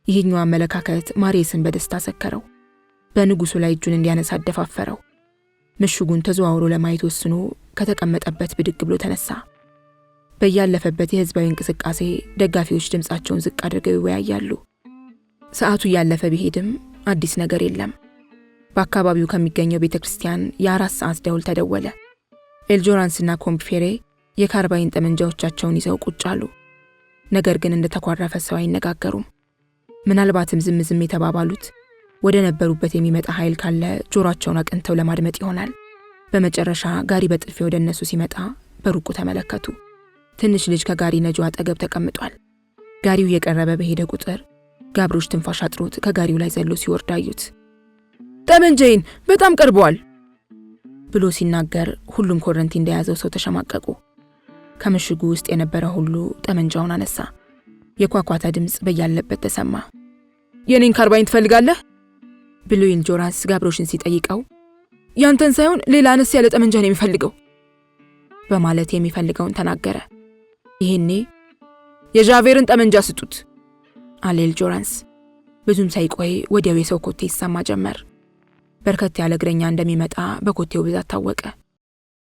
ይህኛው አመለካከት ማርየስን በደስታ ሰከረው። በንጉሱ ላይ እጁን እንዲያነሳ አደፋፈረው። ምሽጉን ተዘዋውሮ ለማየት ወስኖ ከተቀመጠበት ብድግ ብሎ ተነሳ። በያለፈበት የህዝባዊ እንቅስቃሴ ደጋፊዎች ድምጻቸውን ዝቅ አድርገው ይወያያሉ። ሰዓቱ እያለፈ ቢሄድም አዲስ ነገር የለም። በአካባቢው ከሚገኘው ቤተክርስቲያን የ4 ሰዓት ደውል ተደወለ። ኤልጆራንስና ኮምፒፌሬ የካርባይን ጠመንጃዎቻቸውን ይዘው ቁጭ አሉ። ነገር ግን እንደተኳረፈ ሰው አይነጋገሩም። ምናልባትም ዝም የተባባሉት ወደ ነበሩበት የሚመጣ ኃይል ካለ ጆሮአቸውን አቅንተው ለማድመጥ ይሆናል። በመጨረሻ ጋሪ በጥልፌ ወደ እነሱ ሲመጣ በሩቁ ተመለከቱ። ትንሽ ልጅ ከጋሪ ነጂው አጠገብ ተቀምጧል። ጋሪው የቀረበ በሄደ ቁጥር ጋብሮች ትንፋሽ አጥሮት ከጋሪው ላይ ዘሎ ሲወርድ አዩት። ጠመንጃዬን በጣም ቀርበዋል ብሎ ሲናገር ሁሉም ኮረንቲ እንደያዘው ሰው ተሸማቀቁ። ከምሽጉ ውስጥ የነበረ ሁሉ ጠመንጃውን አነሳ። የኳኳታ ድምጽ በያለበት ተሰማ። የኔን ካርባይን ትፈልጋለህ ብሎ ኤልጆራንስ ጋብሮሽን ሲጠይቀው ያንተን ሳይሆን ሌላ አነስ ያለ ጠመንጃ ነው የሚፈልገው በማለት የሚፈልገውን ተናገረ። ይሄኔ የዣቬርን ጠመንጃ ስጡት አለ ኤልጆራንስ። ብዙም ሳይቆይ ወዲያው የሰው ኮቴ ይሰማ ጀመር። በርከት ያለ እግረኛ እንደሚመጣ በኮቴው ብዛት ታወቀ።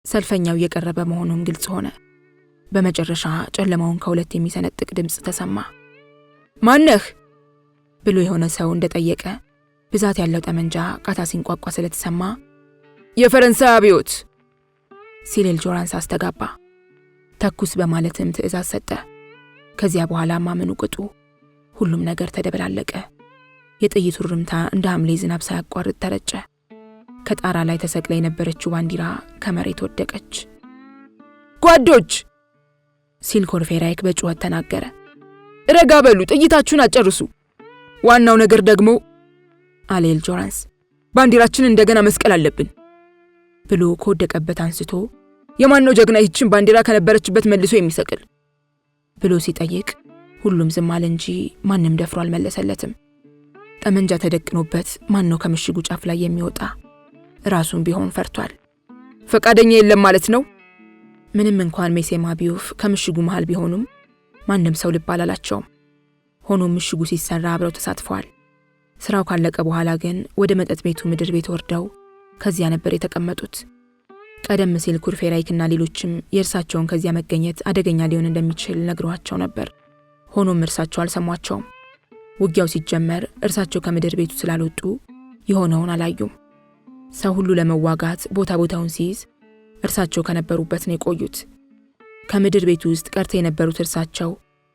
ሰልፈኛው እየቀረበ መሆኑን ግልጽ ሆነ። በመጨረሻ ጨለማውን ከሁለት የሚሰነጥቅ ድምጽ ተሰማ። ማነህ ብሎ የሆነ ሰው እንደጠየቀ ብዛት ያለው ጠመንጃ ቃታ ሲንቋቋ ስለተሰማ የፈረንሳይ አብዮት ሲል ኤልጆራንስ አስተጋባ። ተኩስ በማለትም ትዕዛዝ ሰጠ። ከዚያ በኋላ ማመኑ ቅጡ። ሁሉም ነገር ተደበላለቀ። የጥይቱ ርምታ እንደ ሐምሌ ዝናብ ሳያቋርጥ ተረጨ። ከጣራ ላይ ተሰቅላ የነበረችው ባንዲራ ከመሬት ወደቀች። ጓዶች ሲል ኮርፌራይክ በጩኸት ተናገረ። ረጋ በሉ፣ ጥይታችሁን አጨርሱ። ዋናው ነገር ደግሞ አለ ኤልጆራንስ ባንዲራችንን እንደገና መስቀል አለብን ብሎ ከወደቀበት አንስቶ የማነው ጀግና ይህችን ባንዲራ ከነበረችበት መልሶ የሚሰቅል ብሎ ሲጠይቅ ሁሉም ዝም አለ እንጂ ማንም ደፍሮ አልመለሰለትም። ጠመንጃ ተደቅኖበት ማነው ከምሽጉ ጫፍ ላይ የሚወጣ? ራሱን ቢሆን ፈርቷል። ፈቃደኛ የለም ማለት ነው። ምንም እንኳን ሜሴማ ቢዩፍ ከምሽጉ መሃል ቢሆኑም ማንም ሰው ልብ አላላቸውም። ሆኖም ምሽጉ ሲሰራ አብረው ተሳትፈዋል። ስራው ካለቀ በኋላ ግን ወደ መጠጥ ቤቱ ምድር ቤት ወርደው ከዚያ ነበር የተቀመጡት። ቀደም ሲል ኩርፌራይክና ሌሎችም የእርሳቸውን ከዚያ መገኘት አደገኛ ሊሆን እንደሚችል ነግሯቸው ነበር። ሆኖም እርሳቸው አልሰሟቸውም። ውጊያው ሲጀመር እርሳቸው ከምድር ቤቱ ስላልወጡ የሆነውን አላዩም። ሰው ሁሉ ለመዋጋት ቦታውን ሲይዝ እርሳቸው ከነበሩበት ነው የቆዩት። ከምድር ቤቱ ውስጥ ቀርተው የነበሩት እርሳቸው፣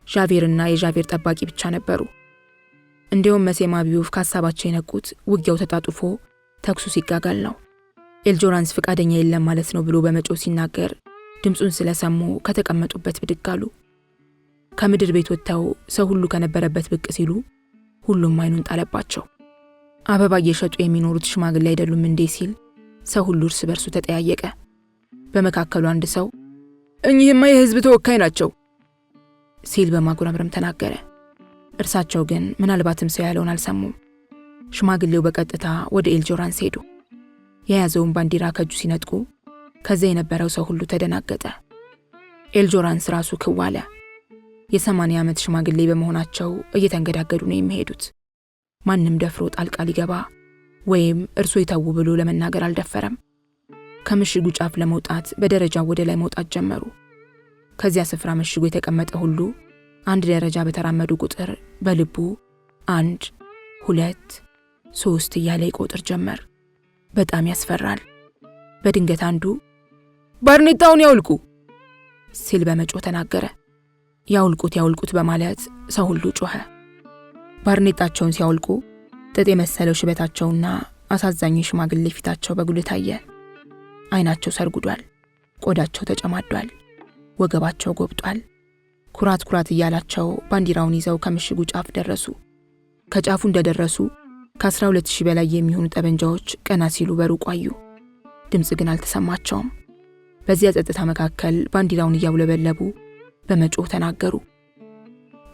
ዣቬርና የዣቬር ጠባቂ ብቻ ነበሩ። እንዲያውም ሜሴማ ቢዩፍ ካሳባቸው የነቁት ውጊያው ተጣጥፎ ተኩሱ ሲጋጋል ነው። ኤልጆራንስ ፈቃደኛ የለም ማለት ነው ብሎ በመጮህ ሲናገር ድምጹን ስለሰሙ ከተቀመጡበት ብድግ አሉ። ከምድር ቤት ወጥተው ሰው ሁሉ ከነበረበት ብቅ ሲሉ ሁሉም አይኑን ጣለባቸው። አበባ እየሸጡ የሚኖሩት ሽማግሌ አይደሉም እንዴ ሲል ሰው ሁሉ እርስ በርሱ ተጠያየቀ። በመካከሉ አንድ ሰው እኚህማ የህዝብ ተወካይ ናቸው ሲል በማጉረምረም ተናገረ። እርሳቸው ግን ምናልባትም ሰው ያለውን አልሰሙም። ሽማግሌው በቀጥታ ወደ ኤልጆራንስ ሄዱ። የያዘውን ባንዲራ ከእጁ ሲነጥቁ ከዚያ የነበረው ሰው ሁሉ ተደናገጠ። ኤልጆራንስ ራሱ ክዋለ። የ80 ዓመት ሽማግሌ በመሆናቸው እየተንገዳገዱ ነው የሚሄዱት። ማንም ደፍሮ ጣልቃ ሊገባ ወይም እርሶ ይተው ብሎ ለመናገር አልደፈረም። ከምሽጉ ጫፍ ለመውጣት በደረጃው ወደ ላይ መውጣት ጀመሩ። ከዚያ ስፍራ ምሽጉ የተቀመጠ ሁሉ አንድ ደረጃ በተራመዱ ቁጥር በልቡ 1 2 3 እያለ ይቆጥር ጀመር። በጣም ያስፈራል። በድንገት አንዱ ባርኔጣውን ያውልቁ ሲል በመጮህ ተናገረ። ያውልቁት በማለት ሰው ሁሉ ጮኸ። ባርኔጣቸውን ሲያውልቁ ጥጥ የመሰለው ሽበታቸውና አሳዛኝ ሽማግሌ ፊታቸው በጉልህ ታየ። አይናቸው ሰርጉዷል፣ ቆዳቸው ተጨማዷል፣ ወገባቸው ጎብጧል። ኩራት እያላቸው ባንዲራውን ይዘው ከምሽጉ ጫፍ ደረሱ። ከጫፉ እንደደረሱ ከ12000 በላይ የሚሆኑ ጠበንጃዎች ቀና ሲሉ በሩቅ አዩ። ድምጽ ግን አልተሰማቸውም። በዚያ ጸጥታ መካከል ባንዲራውን እያውለበለቡ በመጮህ ተናገሩ።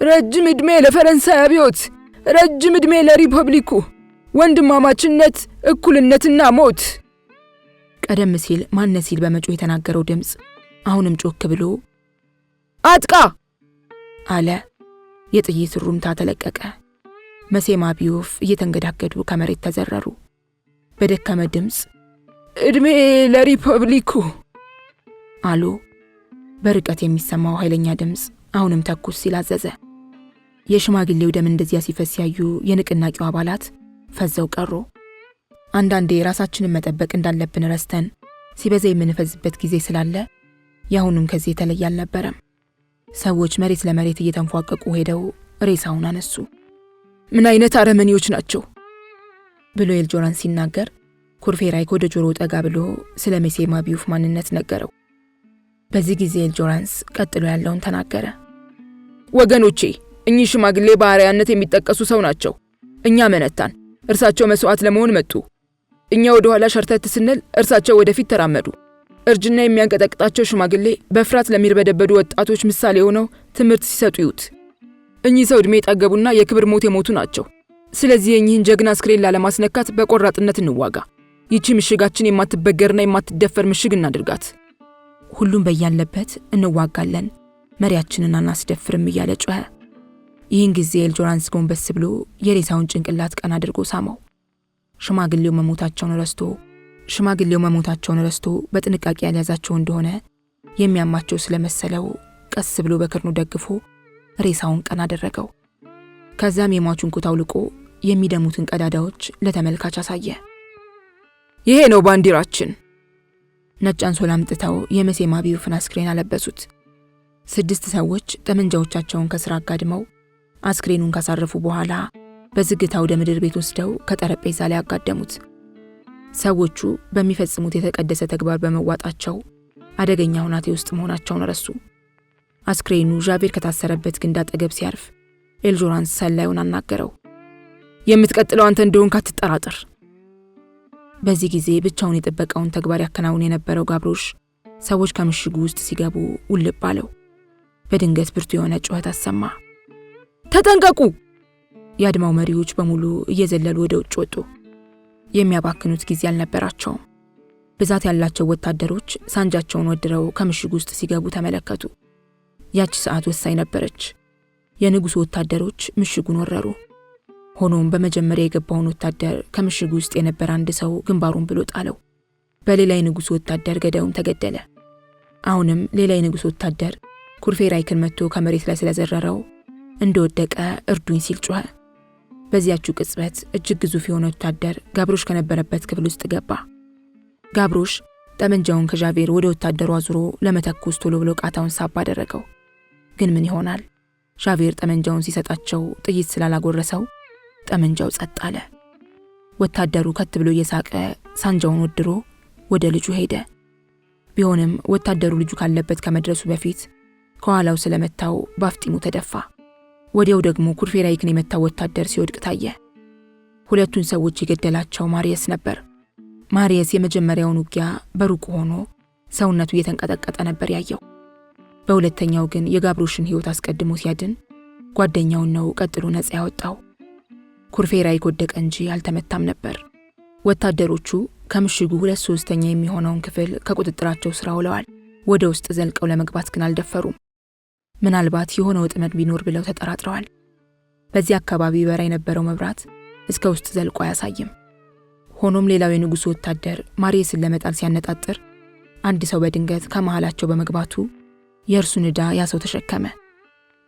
ረጅም ዕድሜ ለፈረንሳይ አብዮት! ረጅም ዕድሜ ለሪፐብሊኩ! ወንድማማችነት፣ እኩልነትና ሞት። ቀደም ሲል ማን ሲል በመጮህ የተናገረው ድምፅ አሁንም ጮክ ብሎ አጥቃ አለ። የጥይት ሩምታ ተለቀቀ። መሴማ ቢዮፍ እየተንገዳገዱ ከመሬት ተዘረሩ። በደከመ ድምፅ እድሜ ለሪፐብሊኩ አሉ። በርቀት የሚሰማው ኃይለኛ ድምፅ አሁንም ተኩስ ሲል አዘዘ። የሽማግሌው ደም እንደዚያ ሲፈስ ያዩ የንቅናቄው አባላት ፈዘው ቀሩ። አንዳንዴ ራሳችንን መጠበቅ እንዳለብን ረስተን ሲበዛ የምንፈዝበት ጊዜ ስላለ ያሁኑም ከዚህ የተለየ አልነበረም። ሰዎች መሬት ለመሬት እየተንፏቀቁ ሄደው ሬሳውን አነሱ። ምን አይነት አረመኔዎች ናቸው ብሎ ኤልጆራንስ ሲናገር ኩርፌራይክ ወደ ጆሮ ጠጋ ብሎ ስለ መሴማ ቢዮፍ ማንነት ነገረው። በዚህ ጊዜ ኤልጆራንስ ቀጥሎ ያለውን ተናገረ። ወገኖቼ፣ እኚህ ሽማግሌ በአርአያነት የሚጠቀሱ ሰው ናቸው። እኛ መነታን፣ እርሳቸው መስዋዕት ለመሆን መጡ። እኛ ወደ ኋላ ሸርተት ስንል እርሳቸው ወደፊት ተራመዱ። እርጅና የሚያንቀጠቅጣቸው ሽማግሌ በፍርሃት ለሚርበደበዱ ወጣቶች ምሳሌ ሆነው ትምህርት ሲሰጡ ይዩት። እኚህ ሰው ዕድሜ የጠገቡና የክብር ሞት የሞቱ ናቸው። ስለዚህ የእኚህን ጀግና አስክሬን ላለማስነካት በቆራጥነት እንዋጋ። ይቺ ምሽጋችን የማትበገርና የማትደፈር ምሽግ እናድርጋት። ሁሉም በያለበት እንዋጋለን፣ መሪያችንን አናስደፍርም እያለ ጮኸ። ይህን ጊዜ ኤልጆራንስ ጎንበስ ብሎ የሬሳውን ጭንቅላት ቀና አድርጎ ሳመው። ሽማግሌው መሞታቸውን ረስቶ በጥንቃቄ ያልያዛቸው እንደሆነ የሚያማቸው ስለመሰለው ቀስ ብሎ በክርኑ ደግፎ ሬሳውን ቀና አደረገው። ከዛም የሟቹን ኩታ አውልቆ የሚደሙትን ቀዳዳዎች ለተመልካች አሳየ። ይሄ ነው ባንዲራችን። ነጭ አንሶላ አምጥተው የመሴማ ቢዮፍን አስክሬን አለበሱት። 6 ሰዎች ጠመንጃዎቻቸውን ከስራ አጋድመው አስክሬኑን ካሳረፉ በኋላ በዝግታ ወደ ምድር ቤት ወስደው ከጠረጴዛ ላይ አጋደሙት። ሰዎቹ በሚፈጽሙት የተቀደሰ ተግባር በመዋጣቸው አደገኛ ሁናቴ ውስጥ መሆናቸውን ረሱ። አስክሬኑ ዣቬር ከታሰረበት ግንድ አጠገብ ሲያርፍ ኤልጆራንስ ሰላዩን አናገረው። የምትቀጥለው አንተ እንደሆንክ አትጠራጠር። በዚህ ጊዜ ብቻውን የጠበቀውን ተግባር ያከናውን የነበረው ጋብሮሽ ሰዎች ከምሽጉ ውስጥ ሲገቡ ውልብ አለው። በድንገት ብርቱ የሆነ ጩኸት አሰማ። ተጠንቀቁ! የአድማው መሪዎች በሙሉ እየዘለሉ ወደ ውጭ ወጡ። የሚያባክኑት ጊዜ አልነበራቸውም። ብዛት ያላቸው ወታደሮች ሳንጃቸውን ወድረው ከምሽጉ ውስጥ ሲገቡ ተመለከቱ። ያቺ ሰዓት ወሳኝ ነበረች። የንጉሱ ወታደሮች ምሽጉን ወረሩ። ሆኖም በመጀመሪያ የገባውን ወታደር ከምሽጉ ውስጥ የነበረ አንድ ሰው ግንባሩን ብሎ ጣለው። በሌላ የንጉሱ ወታደር ገዳዩም ተገደለ። አሁንም ሌላ የንጉሱ ወታደር ኩርፌራይክን መጥቶ ከመሬት ላይ ስለዘረረው እንደወደቀ እርዱኝ ሲል ጮኸ። በዚያችው ቅጽበት እጅግ ግዙፍ የሆነ ወታደር ጋብሮሽ ከነበረበት ክፍል ውስጥ ገባ። ጋብሮሽ ጠመንጃውን ከዣቬር ወደ ወታደሩ አዙሮ ለመተኮስ ቶሎ ብሎ ቃታውን ሳብ አደረገው። ግን ምን ይሆናል? ዣቬር ጠመንጃውን ሲሰጣቸው ጥይት ስላላጎረሰው ጠመንጃው ጸጥ አለ። ወታደሩ ከት ብሎ እየሳቀ ሳንጃውን ወድሮ ወደ ልጁ ሄደ። ቢሆንም ወታደሩ ልጁ ካለበት ከመድረሱ በፊት ከኋላው ስለመታው ባፍጢሙ ተደፋ። ወዲያው ደግሞ ኩርፌራይክን የመታው ወታደር ሲወድቅ ታየ። ሁለቱን ሰዎች የገደላቸው ማሪየስ ነበር። ማሪየስ የመጀመሪያውን ውጊያ በሩቅ ሆኖ ሰውነቱ እየተንቀጠቀጠ ነበር ያየው። በሁለተኛው ግን የጋብሮሽን ሕይወት አስቀድሞ ሲያድን ጓደኛውን ነው ቀጥሎ ነፃ ያወጣው። ኩርፌራይክ ወደቀ እንጂ አልተመታም ነበር። ወታደሮቹ ከምሽጉ 2/3 የሚሆነውን ክፍል ከቁጥጥራቸው ስር አውለዋል። ወደ ውስጥ ዘልቀው ለመግባት ግን አልደፈሩም። ምናልባት የሆነ ወጥመድ ቢኖር ብለው ተጠራጥረዋል። በዚህ አካባቢ በራ የነበረው መብራት እስከ ውስጥ ዘልቆ አያሳይም። ሆኖም ሌላው የንጉሱ ወታደር ማሪየስን ለመጣል ሲያነጣጥር አንድ ሰው በድንገት ከመሃላቸው በመግባቱ የእርሱን ዕዳ ያ ሰው ተሸከመ።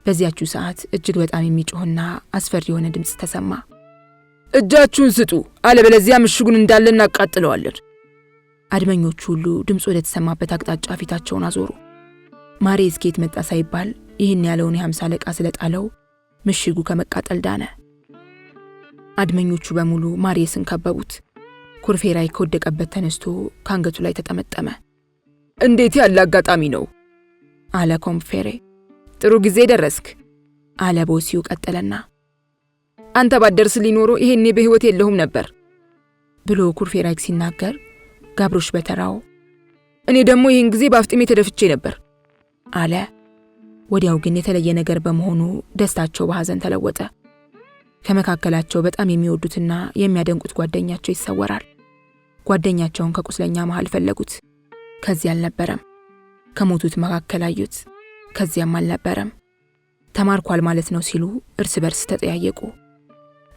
በዚያችው ሰዓት እጅግ በጣም የሚጮህና አስፈሪ የሆነ ድምፅ ተሰማ። እጃችሁን ስጡ፣ አለበለዚያ ምሽጉን እንዳለ እናቃጥለዋለን። አድመኞቹ ሁሉ ድምፁ ወደ ተሰማበት አቅጣጫ ፊታቸውን አዞሩ። ማሪየስ ከየት መጣ ሳይባል ይህን ያለውን የ50 አለቃ ስለጣለው ምሽጉ ከመቃጠል ዳነ። አድመኞቹ በሙሉ ማሪየስን ከበቡት። ኩርፌራይክ ከወደቀበት ተነስቶ ከአንገቱ ላይ ተጠመጠመ። እንዴት ያለ አጋጣሚ ነው አለ ኮምፌሬ። ጥሩ ጊዜ ደረስክ አለ ቦሲው ቀጠለና፣ አንተ ባደርስ ሊኖሮ ይሄኔ በህይወት የለሁም ነበር ብሎ ኩርፌራይክ ሲናገር ጋብሮሽ በተራው እኔ ደግሞ ይህን ጊዜ በአፍጢሜ ተደፍቼ ነበር አለ። ወዲያው ግን የተለየ ነገር በመሆኑ ደስታቸው በሐዘን ተለወጠ። ከመካከላቸው በጣም የሚወዱትና የሚያደንቁት ጓደኛቸው ይሰወራል። ጓደኛቸውን ከቁስለኛ መሃል ፈለጉት፣ ከዚህ አልነበረም። ከሞቱት መካከል አዩት፣ ከዚያም አልነበረም። ተማርኳል ማለት ነው ሲሉ እርስ በርስ ተጠያየቁ።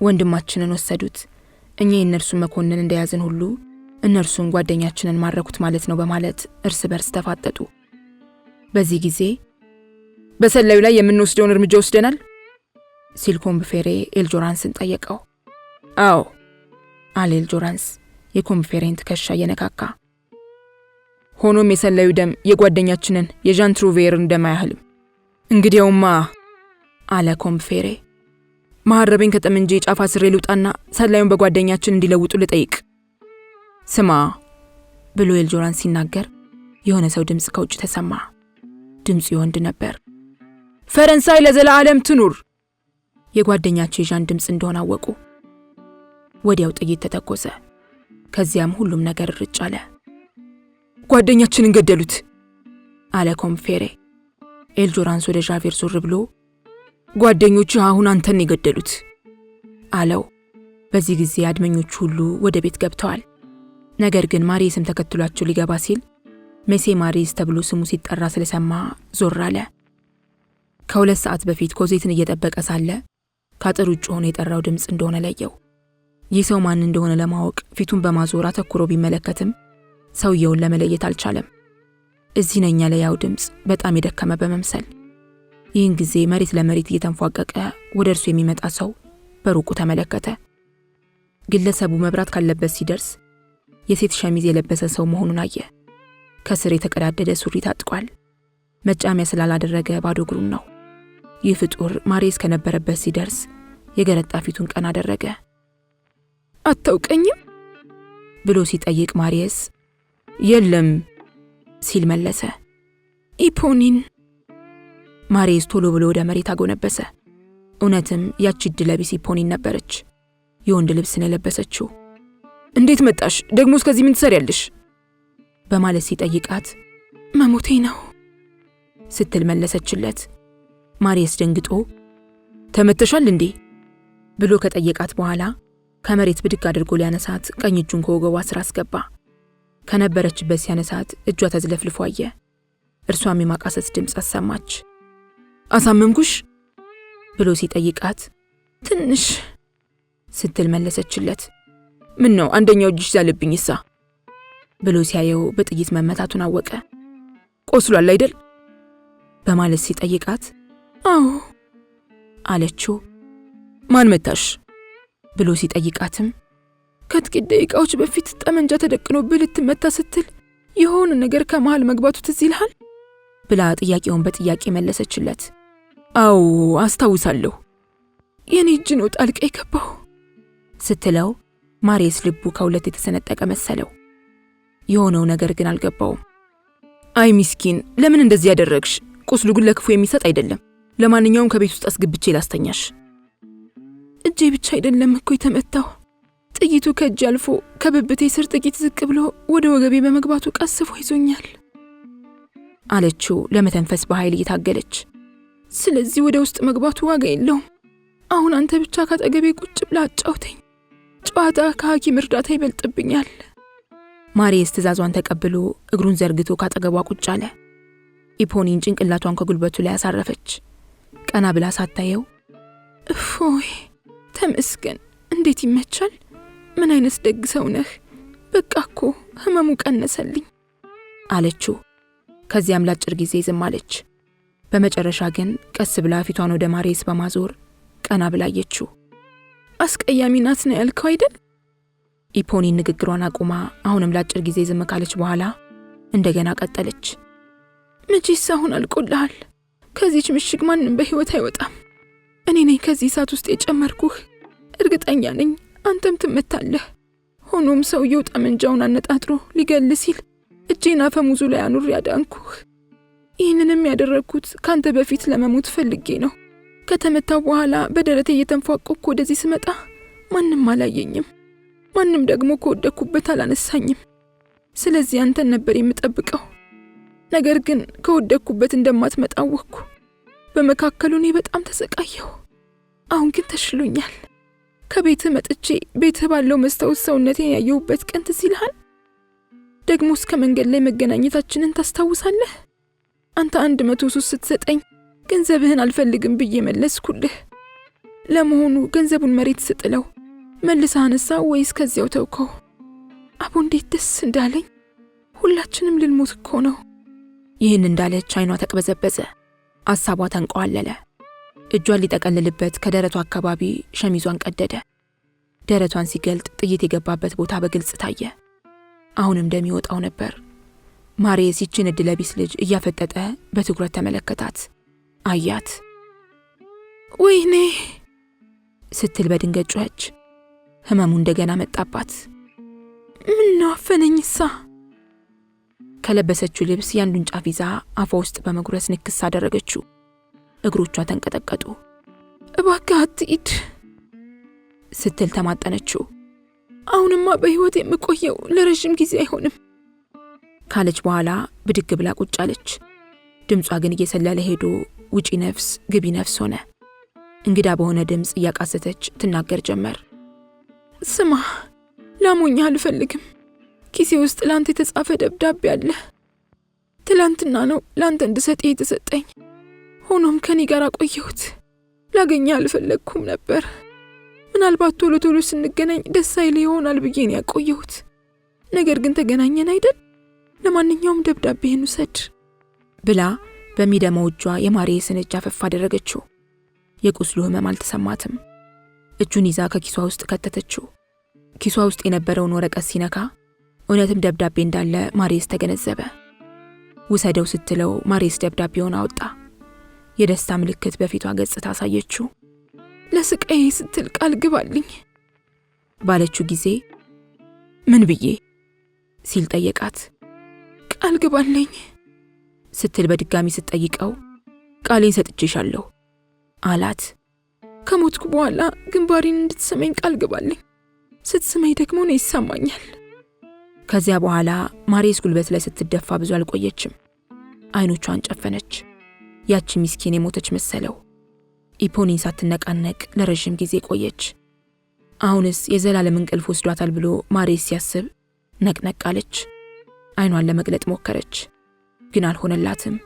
ወንድማችንን ወሰዱት፣ እኛ የእነርሱን መኮንን እንደያዝን ሁሉ እነርሱም ጓደኛችንን ማረኩት ማለት ነው በማለት እርስ በርስ ተፋጠጡ። በዚህ ጊዜ በሰላዩ ላይ የምንወስደውን እርምጃ ወስደናል ሲል ኮምበፌሬ ኤልጆራንስን ጠየቀው። አዎ አለ ኤልጆራንስ የኮምበፌሬን ትከሻ እየነካካ። ሆኖም የሰላዩ ደም የጓደኛችንን የዣን ትሩቬርን ደም አያህልም። እንግዲያውማ አለ ኮምበፌሬ መሐረቤን ከጠመንጄ ጫፍ አስሬ ልውጣና ሰላዩን በጓደኛችን እንዲለውጡ ልጠይቅ። ስማ ብሎ ኤልጆራንስ ሲናገር የሆነ ሰው ድምጽ ከውጭ ተሰማ። ድምጹ የወንድ ነበር። ፈረንሳይ ለዘላለም ትኑር! የጓደኛቸው የዣን ድምጽ እንደሆነ አወቁ። ወዲያው ጥይት ተተኮሰ። ከዚያም ሁሉም ነገር ርጭ አለ። ጓደኛችንን ገደሉት አለ ኮምበፌሬ። ኤልጆራንስ ወደ ዣቬር ዞር ብሎ ጓደኞቹ አሁን አንተን የገደሉት አለው። በዚህ ጊዜ አድመኞቹ ሁሉ ወደ ቤት ገብተዋል። ነገር ግን ማሪስም ተከትሏቸው ሊገባ ሲል ሜሴ ማሪስ ተብሎ ስሙ ሲጠራ ስለሰማ ዞር አለ። ከ2 ሰዓት በፊት ኮዜትን እየጠበቀ ሳለ ከአጥር ውጭ ሆኖ የጠራው ድምጽ እንደሆነ ለየው። ይህ ሰው ማን እንደሆነ ለማወቅ ፊቱን በማዞር አተኩሮ ቢመለከትም ሰውየውን ለመለየት አልቻለም። እዚህ ነኝ ያለ ያው ድምጽ በጣም የደከመ በመምሰል ይህን ጊዜ መሬት ለመሬት እየተንፏቀቀ ወደ እርሱ የሚመጣ ሰው በሩቁ ተመለከተ። ግለሰቡ መብራት ካለበት ሲደርስ የሴት ሸሚዝ የለበሰ ሰው መሆኑን አየ። ከስር የተቀዳደደ ሱሪ ታጥቋል። መጫሚያ ስላላደረገ ባዶ እግሩን ነው። ይህ ፍጡር ማሪስ ከነበረበት ሲደርስ የገረጣ ፊቱን ቀና አደረገ። አታውቀኝም ብሎ ሲጠይቅ ማሪስ የለም ሲል መለሰ። ኢፖኒን። ማሪስ ቶሎ ብሎ ወደ መሬት አጎነበሰ። እውነትም ያቺ ዕድለቢስ ኢፖኒን ነበረች። የወንድ ልብስን የለበሰችው። እንዴት መጣሽ? ደግሞ እስከዚህ ምን ትሰሪያለሽ? በማለት ሲጠይቃት መሞቴ ነው ስትል መለሰችለት። ማሪስ ደንግጦ ተመተሻል እንዴ ብሎ ከጠየቃት በኋላ ከመሬት ብድግ አድርጎ ሊያነሳት ቀኝ እጁን ከወገቧ ስር አስገባ። ከነበረችበት ሲያነሳት እጇ ተዝለፍልፎ አየ። እርሷም የማቃሰት ድምጽ አሰማች። አሳመምኩሽ ብሎ ሲጠይቃት ትንሽ ስትል መለሰችለት። ምን ነው አንደኛው እጅሽ ዛለብኝሳ ብሎ ሲያየው በጥይት መመታቱን አወቀ። ቆስሏል አይደል በማለት ሲጠይቃት አዎ አለችው። ማን መታሽ ብሎ ሲጠይቃትም ከጥቂት ደቂቃዎች በፊት ጠመንጃ ተደቅኖብህ ልትመታ ስትል የሆነ ነገር ከመሃል መግባቱ ትዝ ይልሃል ብላ ጥያቄውን በጥያቄ መለሰችለት። አዎ አስታውሳለሁ። የኔ እጅ ነው ጣልቃ የገባው ስትለው ማሪስ ልቡ ከሁለት የተሰነጠቀ መሰለው። የሆነው ነገር ግን አልገባውም። አይ ሚስኪን፣ ለምን እንደዚህ ያደረግሽ? ቁስሉ ግን ለክፉ የሚሰጥ አይደለም። ለማንኛውም ከቤት ውስጥ አስገብቼ ላስተኛሽ። እጄ ብቻ አይደለም እኮ የተመታው። ጥይቱ ከእጅ አልፎ ከብብቴ ስር ጥቂት ዝቅ ብሎ ወደ ወገቤ በመግባቱ ቀስፎ ይዞኛል አለችው ለመተንፈስ በኃይል እየታገለች። ስለዚህ ወደ ውስጥ መግባቱ ዋጋ የለውም። አሁን አንተ ብቻ ካጠገቤ ቁጭ ብላ አጫውተኝ። ጨዋታ ከሐኪም እርዳታ ይበልጥብኛል። ማሪስ ትዕዛዟን ተቀብሎ እግሩን ዘርግቶ ካጠገቧ ቁጭ አለ። ኢፖኒን ጭንቅላቷን ከጉልበቱ ላይ አሳረፈች። ቀና ብላ ሳታየው እፎይ ተመስገን፣ እንዴት ይመቻል። ምን አይነት ደግ ሰው ነህ። በቃ እኮ ህመሙ ቀነሰልኝ አለችው። ከዚያም ለአጭር ጊዜ ዝም አለች። በመጨረሻ ግን ቀስ ብላ ፊቷን ወደ ማሪስ በማዞር ቀና ብላ አየችው። አስቀያሚ ናት ነው ያልከው አይደል? ኢፖኒን ንግግሯን አቁማ አሁንም ለአጭር ጊዜ ዝም ካለች በኋላ እንደገና ቀጠለች። መቼስ አሁን አልቆልሃል። ከዚህች ምሽግ ማንም በህይወት አይወጣም። እኔ ነኝ ከዚህ እሳት ውስጥ የጨመርኩህ። እርግጠኛ ነኝ አንተም ትመታለህ። ሆኖም ሰውየው ጠመንጃውን አነጣጥሮ ሊገል ሲል እጄን አፈሙዙ ላይ አኑር ያዳንኩህ። ይህንንም ያደረግኩት ካንተ በፊት ለመሞት ፈልጌ ነው። ከተመታው በኋላ በደረቴ እየተንፏቀቅኩ ወደዚህ ስመጣ ማንም አላየኝም። ማንም ደግሞ ከወደኩበት አላነሳኝም። ስለዚህ አንተን ነበር የምጠብቀው። ነገር ግን ከወደኩበት እንደማትመጣ አወቅኩ። በመካከሉ እኔ በጣም ተሰቃየሁ። አሁን ግን ተሽሎኛል። ከቤት መጥቼ ቤት ባለው መስታወት ሰውነቴን ያየሁበት ቀን ትዝ ይልሃል? ደግሞ እስከ መንገድ ላይ መገናኘታችንን ታስታውሳለህ? አንተ 103 ስትሰጠኝ ገንዘብህን አልፈልግም ብዬ መለስኩልህ። ለመሆኑ ገንዘቡን መሬት ስጥለው መልሰህ አነሳው ወይስ ከዚያው ተውከው? አቦ እንዴት ደስ እንዳለኝ! ሁላችንም ልንሞት እኮ ነው። ይህን እንዳለች አይኗ ተቅበዘበዘ፣ አሳቧ ተንቀዋለለ። እጇን ሊጠቀልልበት ከደረቷ አካባቢ ሸሚዟን ቀደደ። ደረቷን ሲገልጥ ጥይት የገባበት ቦታ በግልጽ ታየ። አሁንም ደም ይወጣው ነበር። ማርየስ ይችን እድለቢስ ልጅ እያፈጠጠ በትኩረት ተመለከታት፣ አያት። ወይኔ ስትል በድንገት ጮኸች። ህመሙ እንደገና መጣባት። ምን ነው አፈነኝሳ? ከለበሰችው ልብስ ያንዱን ጫፍ ይዛ አፏ ውስጥ በመጉረስ ንክስ አደረገችው። እግሮቿ ተንቀጠቀጡ። እባክህ አትሂድ ስትል ተማጠነችው። አሁንማ በህይወት የምቆየው ለረጅም ጊዜ አይሆንም ካለች በኋላ ብድግ ብላ ቁጭ አለች። ድምጿ ግን እየሰለለ ሄዶ ውጪ ነፍስ ግቢ ነፍስ ሆነ። እንግዳ በሆነ ድምፅ እያቃሰተች ትናገር ጀመር። ስማ፣ ላሞኝህ አልፈልግም። ኪሴ ውስጥ ላንተ የተጻፈ ደብዳቤ አለ። ትላንትና ነው ላንተ እንድሰጥ የተሰጠኝ። ሆኖም ከኔ ጋር አቆየሁት። ላገኘህ አልፈለግኩም ነበር። ምናልባት ቶሎ ቶሎ ስንገናኝ ደስ አይል ይሆናል ብዬ ነው ያቆየሁት። ነገር ግን ተገናኘን አይደል? ለማንኛውም ደብዳቤህን ውሰድ ብላ በሚደማው እጇ የማርየስን እጅ አፈፍ አደረገችው። የቁስሉ ህመም አልተሰማትም። እጁን ይዛ ከኪሷ ውስጥ ከተተችው። ኪሷ ውስጥ የነበረውን ወረቀት ሲነካ እውነትም ደብዳቤ እንዳለ ማርየስ ተገነዘበ። ውሰደው ስትለው ማርየስ ደብዳቤውን አወጣ። የደስታ ምልክት በፊቷ ገጽታ አሳየችው። ለስቃዬ ስትል ቃል ግባልኝ ባለችው ጊዜ ምን ብዬ ሲል ጠየቃት። ቃል ግባልኝ ስትል በድጋሚ ስትጠይቀው ቃሌን ሰጥቼሻለሁ አላት። ከሞትኩ በኋላ ግንባሬን እንድትሰመኝ ቃል ግባልኝ። ስትስመኝ ደግሞ ነው ይሰማኛል። ከዚያ በኋላ ማርየስ ጉልበት ላይ ስትደፋ ብዙ አልቆየችም። አይኖቿን ጨፈነች። ያቺ ምስኪን የሞተች መሰለው። ኢፖኒን ሳትነቃነቅ ለረጅም ጊዜ ቆየች። አሁንስ የዘላለም እንቅልፍ ወስዷታል ብሎ ማርየስ ሲያስብ ነቅነቅ አለች። አይኗን ለመግለጥ ሞከረች፣ ግን አልሆነላትም።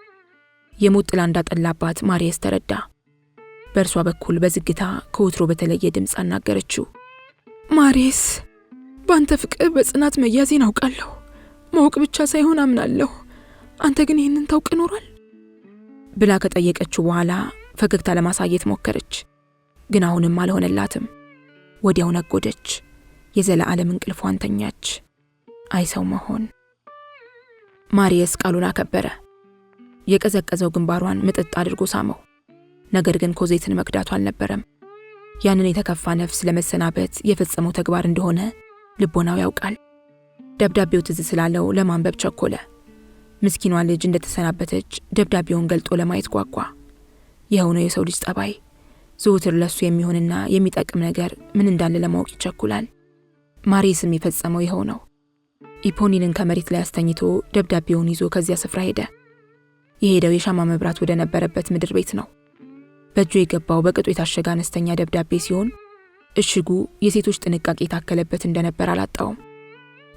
የሞት ጥላ እንዳጠላባት ማርየስ ተረዳ። በእርሷ በኩል በዝግታ ከወትሮ በተለየ ድምፅ አናገረችው። ማርየስ፣ በአንተ ፍቅር በጽናት መያዜን አውቃለሁ። ማወቅ ብቻ ሳይሆን አምናለሁ። አንተ ግን ይህንን ታውቅ ኖሯል ብላ ከጠየቀችው በኋላ ፈገግታ ለማሳየት ሞከረች፣ ግን አሁንም አልሆነላትም። ወዲያው ነጎደች። የዘላለም እንቅልፏን ተኛች። አይ ሰው መሆን። ማርየስ ቃሉን አከበረ። የቀዘቀዘው ግንባሯን ምጥጥ አድርጎ ሳመው። ነገር ግን ኮዜትን መክዳቱ አልነበረም። ያንን የተከፋ ነፍስ ለመሰናበት የፈጸመው ተግባር እንደሆነ ልቦናው ያውቃል። ደብዳቤው ትዝ ስላለው ለማንበብ ቸኮለ። ምስኪኗ ልጅ እንደተሰናበተች ደብዳቤውን ገልጦ ለማየት ጓጓ። ይኸው ነው የሰው ልጅ ጠባይ። ዘውትር ለሱ የሚሆንና የሚጠቅም ነገር ምን እንዳለ ለማወቅ ይቸኩላል። ማርየስም የፈጸመው ይኸው ነው። ኢፖኒንን ከመሬት ላይ አስተኝቶ ደብዳቤውን ይዞ ከዚያ ስፍራ ሄደ። የሄደው የሻማ መብራት ወደ ነበረበት ምድር ቤት ነው። በእጁ የገባው በቅጡ የታሸገ አነስተኛ ደብዳቤ ሲሆን እሽጉ የሴቶች ጥንቃቄ የታከለበት እንደነበር አላጣውም።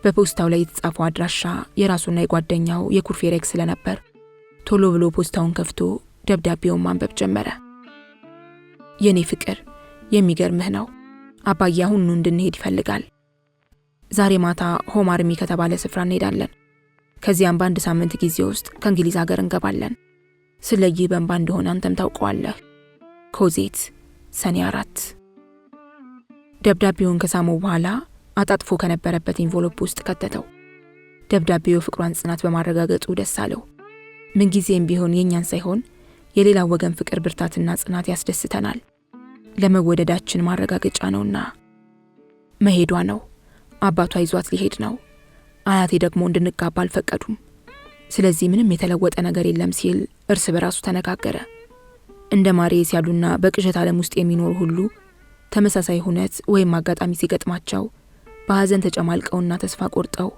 በፖስታው ላይ የተጻፈው አድራሻ የራሱና የጓደኛው የኩርፌሬክ ስለነበር ቶሎ ብሎ ፖስታውን ከፍቶ ደብዳቤውን ማንበብ ጀመረ። የኔ ፍቅር፣ የሚገርምህ ነው አባዬ አሁን እንድንሄድ ይፈልጋል። ዛሬ ማታ ሆማርሚ ከተባለ ስፍራ እንሄዳለን። ከዚያም በአንድ ሳምንት ጊዜ ውስጥ ከእንግሊዝ ሀገር እንገባለን። ስለዚህ በእንባ እንደሆነ አንተም ታውቀዋለህ። ኮዜት፣ ሰኔ 4። ደብዳቤውን ከሳመው በኋላ አጣጥፎ ከነበረበት ኢንቮሎፕ ውስጥ ከተተው። ደብዳቤው ፍቅሯን ጽናት በማረጋገጡ ደስ አለው። ምንጊዜም ቢሆን የኛን ሳይሆን የሌላው ወገን ፍቅር ብርታትና ጽናት ያስደስተናል። ለመወደዳችን ማረጋገጫ ነውና። መሄዷ ነው። አባቷ ይዟት ሊሄድ ነው። አያቴ ደግሞ እንድንጋባ አልፈቀዱም። ስለዚህ ምንም የተለወጠ ነገር የለም ሲል እርስ በራሱ ተነጋገረ። እንደ ማርየስ ያሉና በቅዠት ዓለም ውስጥ የሚኖሩ ሁሉ ተመሳሳይ ሁነት ወይም አጋጣሚ ሲገጥማቸው በሐዘን ተጨማልቀውና ተስፋ ቆርጠው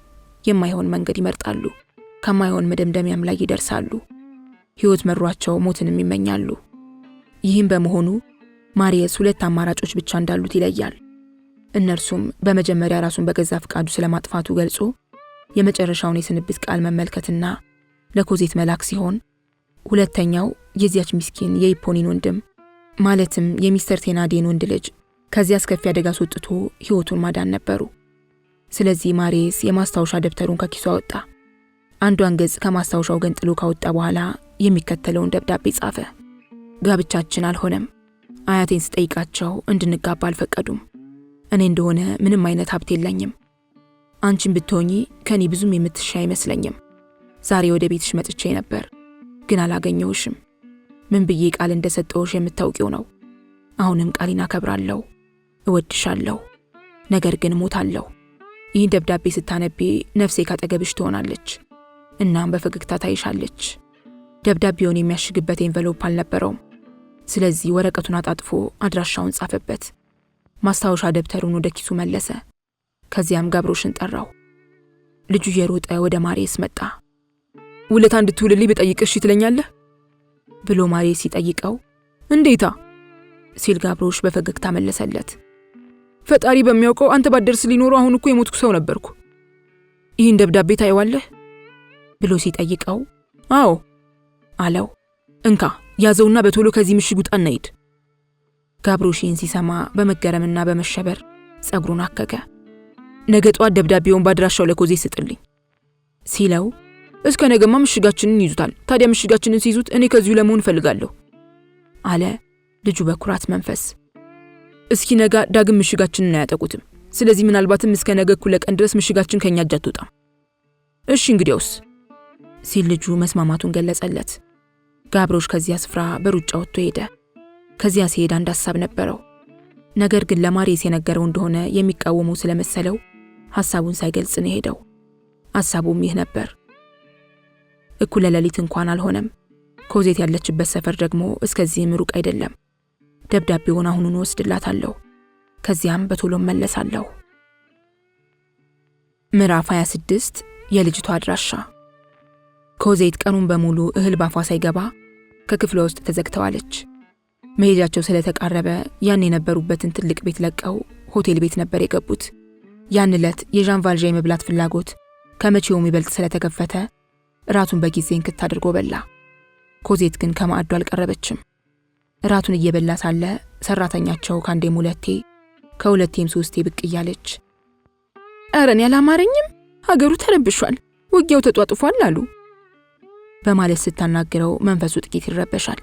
የማይሆን መንገድ ይመርጣሉ። ከማይሆን መደምደሚያም ላይ ይደርሳሉ። ሕይወት መሯቸው ሞትንም ይመኛሉ። ይህም በመሆኑ ማርየስ ሁለት አማራጮች ብቻ እንዳሉት ይለያል። እነርሱም በመጀመሪያ ራሱን በገዛ ፍቃዱ ስለማጥፋቱ ገልጾ የመጨረሻውን የስንብት ቃል መመልከትና ለኮዜት መላክ ሲሆን፣ ሁለተኛው የዚያች ምስኪን የኢፖኒን ወንድም ማለትም የሚስተር ቴናዴን ወንድ ልጅ ከዚያ አስከፊ አደጋ አስወጥቶ ሕይወቱን ማዳን ነበሩ። ስለዚህ ማሬስ የማስታወሻ ደብተሩን ከኪሱ አወጣ። አንዷን ገጽ ከማስታወሻው ገንጥሎ ካወጣ በኋላ የሚከተለውን ደብዳቤ ጻፈ። ጋብቻችን አልሆነም። አያቴን ስጠይቃቸው እንድንጋባ አልፈቀዱም። እኔ እንደሆነ ምንም አይነት ሀብት የለኝም። አንቺን ብትሆኚ ከኔ ብዙም የምትሻ አይመስለኝም። ዛሬ ወደ ቤትሽ መጥቼ ነበር፣ ግን አላገኘሁሽም። ምን ብዬ ቃል እንደሰጠሁሽ የምታውቂው ነው። አሁንም ቃሌን አከብራለሁ፣ እወድሻለሁ፣ ነገር ግን እሞታለሁ። ይህን ደብዳቤ ስታነቢ ነፍሴ ካጠገብሽ ትሆናለች፣ እናም በፈገግታ ታይሻለች። ደብዳቤውን የሚያሽግበት ኤንቨሎፕ አልነበረውም። ስለዚህ ወረቀቱን አጣጥፎ አድራሻውን ጻፈበት። ማስታወሻ ደብተሩን ወደ ኪሱ መለሰ። ከዚያም ጋብሮሽን ጠራው። ልጁ እየሮጠ ወደ ማሬስ መጣ። ውለታ እንድትውልልኝ ብጠይቅሽ ትለኛለህ ብሎ ማሬስ ሲጠይቀው እንዴታ ሲል ጋብሮሽ በፈገግታ መለሰለት። ፈጣሪ በሚያውቀው አንተ ባደርስ ሊኖሩ አሁን እኮ የሞትኩ ሰው ነበርኩ። ይህን ደብዳቤ ታየዋለህ ብሎ ሲጠይቀው አዎ አለው። እንካ ያዘውና በቶሎ ከዚህ ምሽግ ውጣ እንሂድ። ጋብሮሽን ሲሰማ በመገረምና በመሸበር ጸጉሩን አከከ። ነገ ጠዋት ደብዳቤውን ባድራሻው ለኮዜት ስጥልኝ ሲለው እስከ ነገማ ምሽጋችንን ይዙታል። ታዲያ ምሽጋችንን ሲይዙት እኔ ከዚሁ ለመሆን እፈልጋለሁ አለ ልጁ በኩራት መንፈስ። እስኪ ነገ ዳግም ምሽጋችንን አያጠቁትም። ስለዚህ ምናልባትም እስከ ነገ እኩለ ቀን ድረስ ምሽጋችን ከኛ እጅ አትወጣም። እሺ እንግዲያውስ ሲል ልጁ መስማማቱን ገለጸለት። ጋብሮሽ ከዚያ ስፍራ በሩጫ ወጥቶ ሄደ። ከዚያ ሲሄድ አንድ ሐሳብ ነበረው። ነገር ግን ለማሬስ የነገረው እንደሆነ የሚቃወመው ስለመሰለው ሐሳቡን ሳይገልጽ ነው ሄደው። ሐሳቡም ይህ ነበር። እኩለ ሌሊት እንኳን አልሆነም። ኮዜት ያለችበት ሰፈር ደግሞ እስከዚህም ሩቅ አይደለም። ደብዳቤውን አሁኑን ወስድላታለሁ፣ ከዚያም በቶሎ መለሳለሁ። ምዕራፍ 26 የልጅቷ አድራሻ። ኮዜት ቀኑን በሙሉ እህል ባፏ ሳይገባ ከክፍሏ ውስጥ ተዘግተዋለች። መሄጃቸው ስለተቃረበ ያን የነበሩበትን ትልቅ ቤት ለቀው ሆቴል ቤት ነበር የገቡት። ያን ዕለት የዣን ቫልዣ የመብላት ፍላጎት ከመቼውም ይበልጥ ስለተከፈተ ራቱን በጊዜ እንክት አድርጎ በላ። ኮዜት ግን ከማዕዱ አልቀረበችም። ራቱን እየበላ ሳለ ሰራተኛቸው ካንዴም ሁለቴ ከሁለቴም ሶስቴ ብቅ እያለች አረን ያላማረኝም ሀገሩ ተረብሿል፣ ውጊያው ተጧጥፏል አሉ በማለት ስታናግረው መንፈሱ ጥቂት ይረበሻል።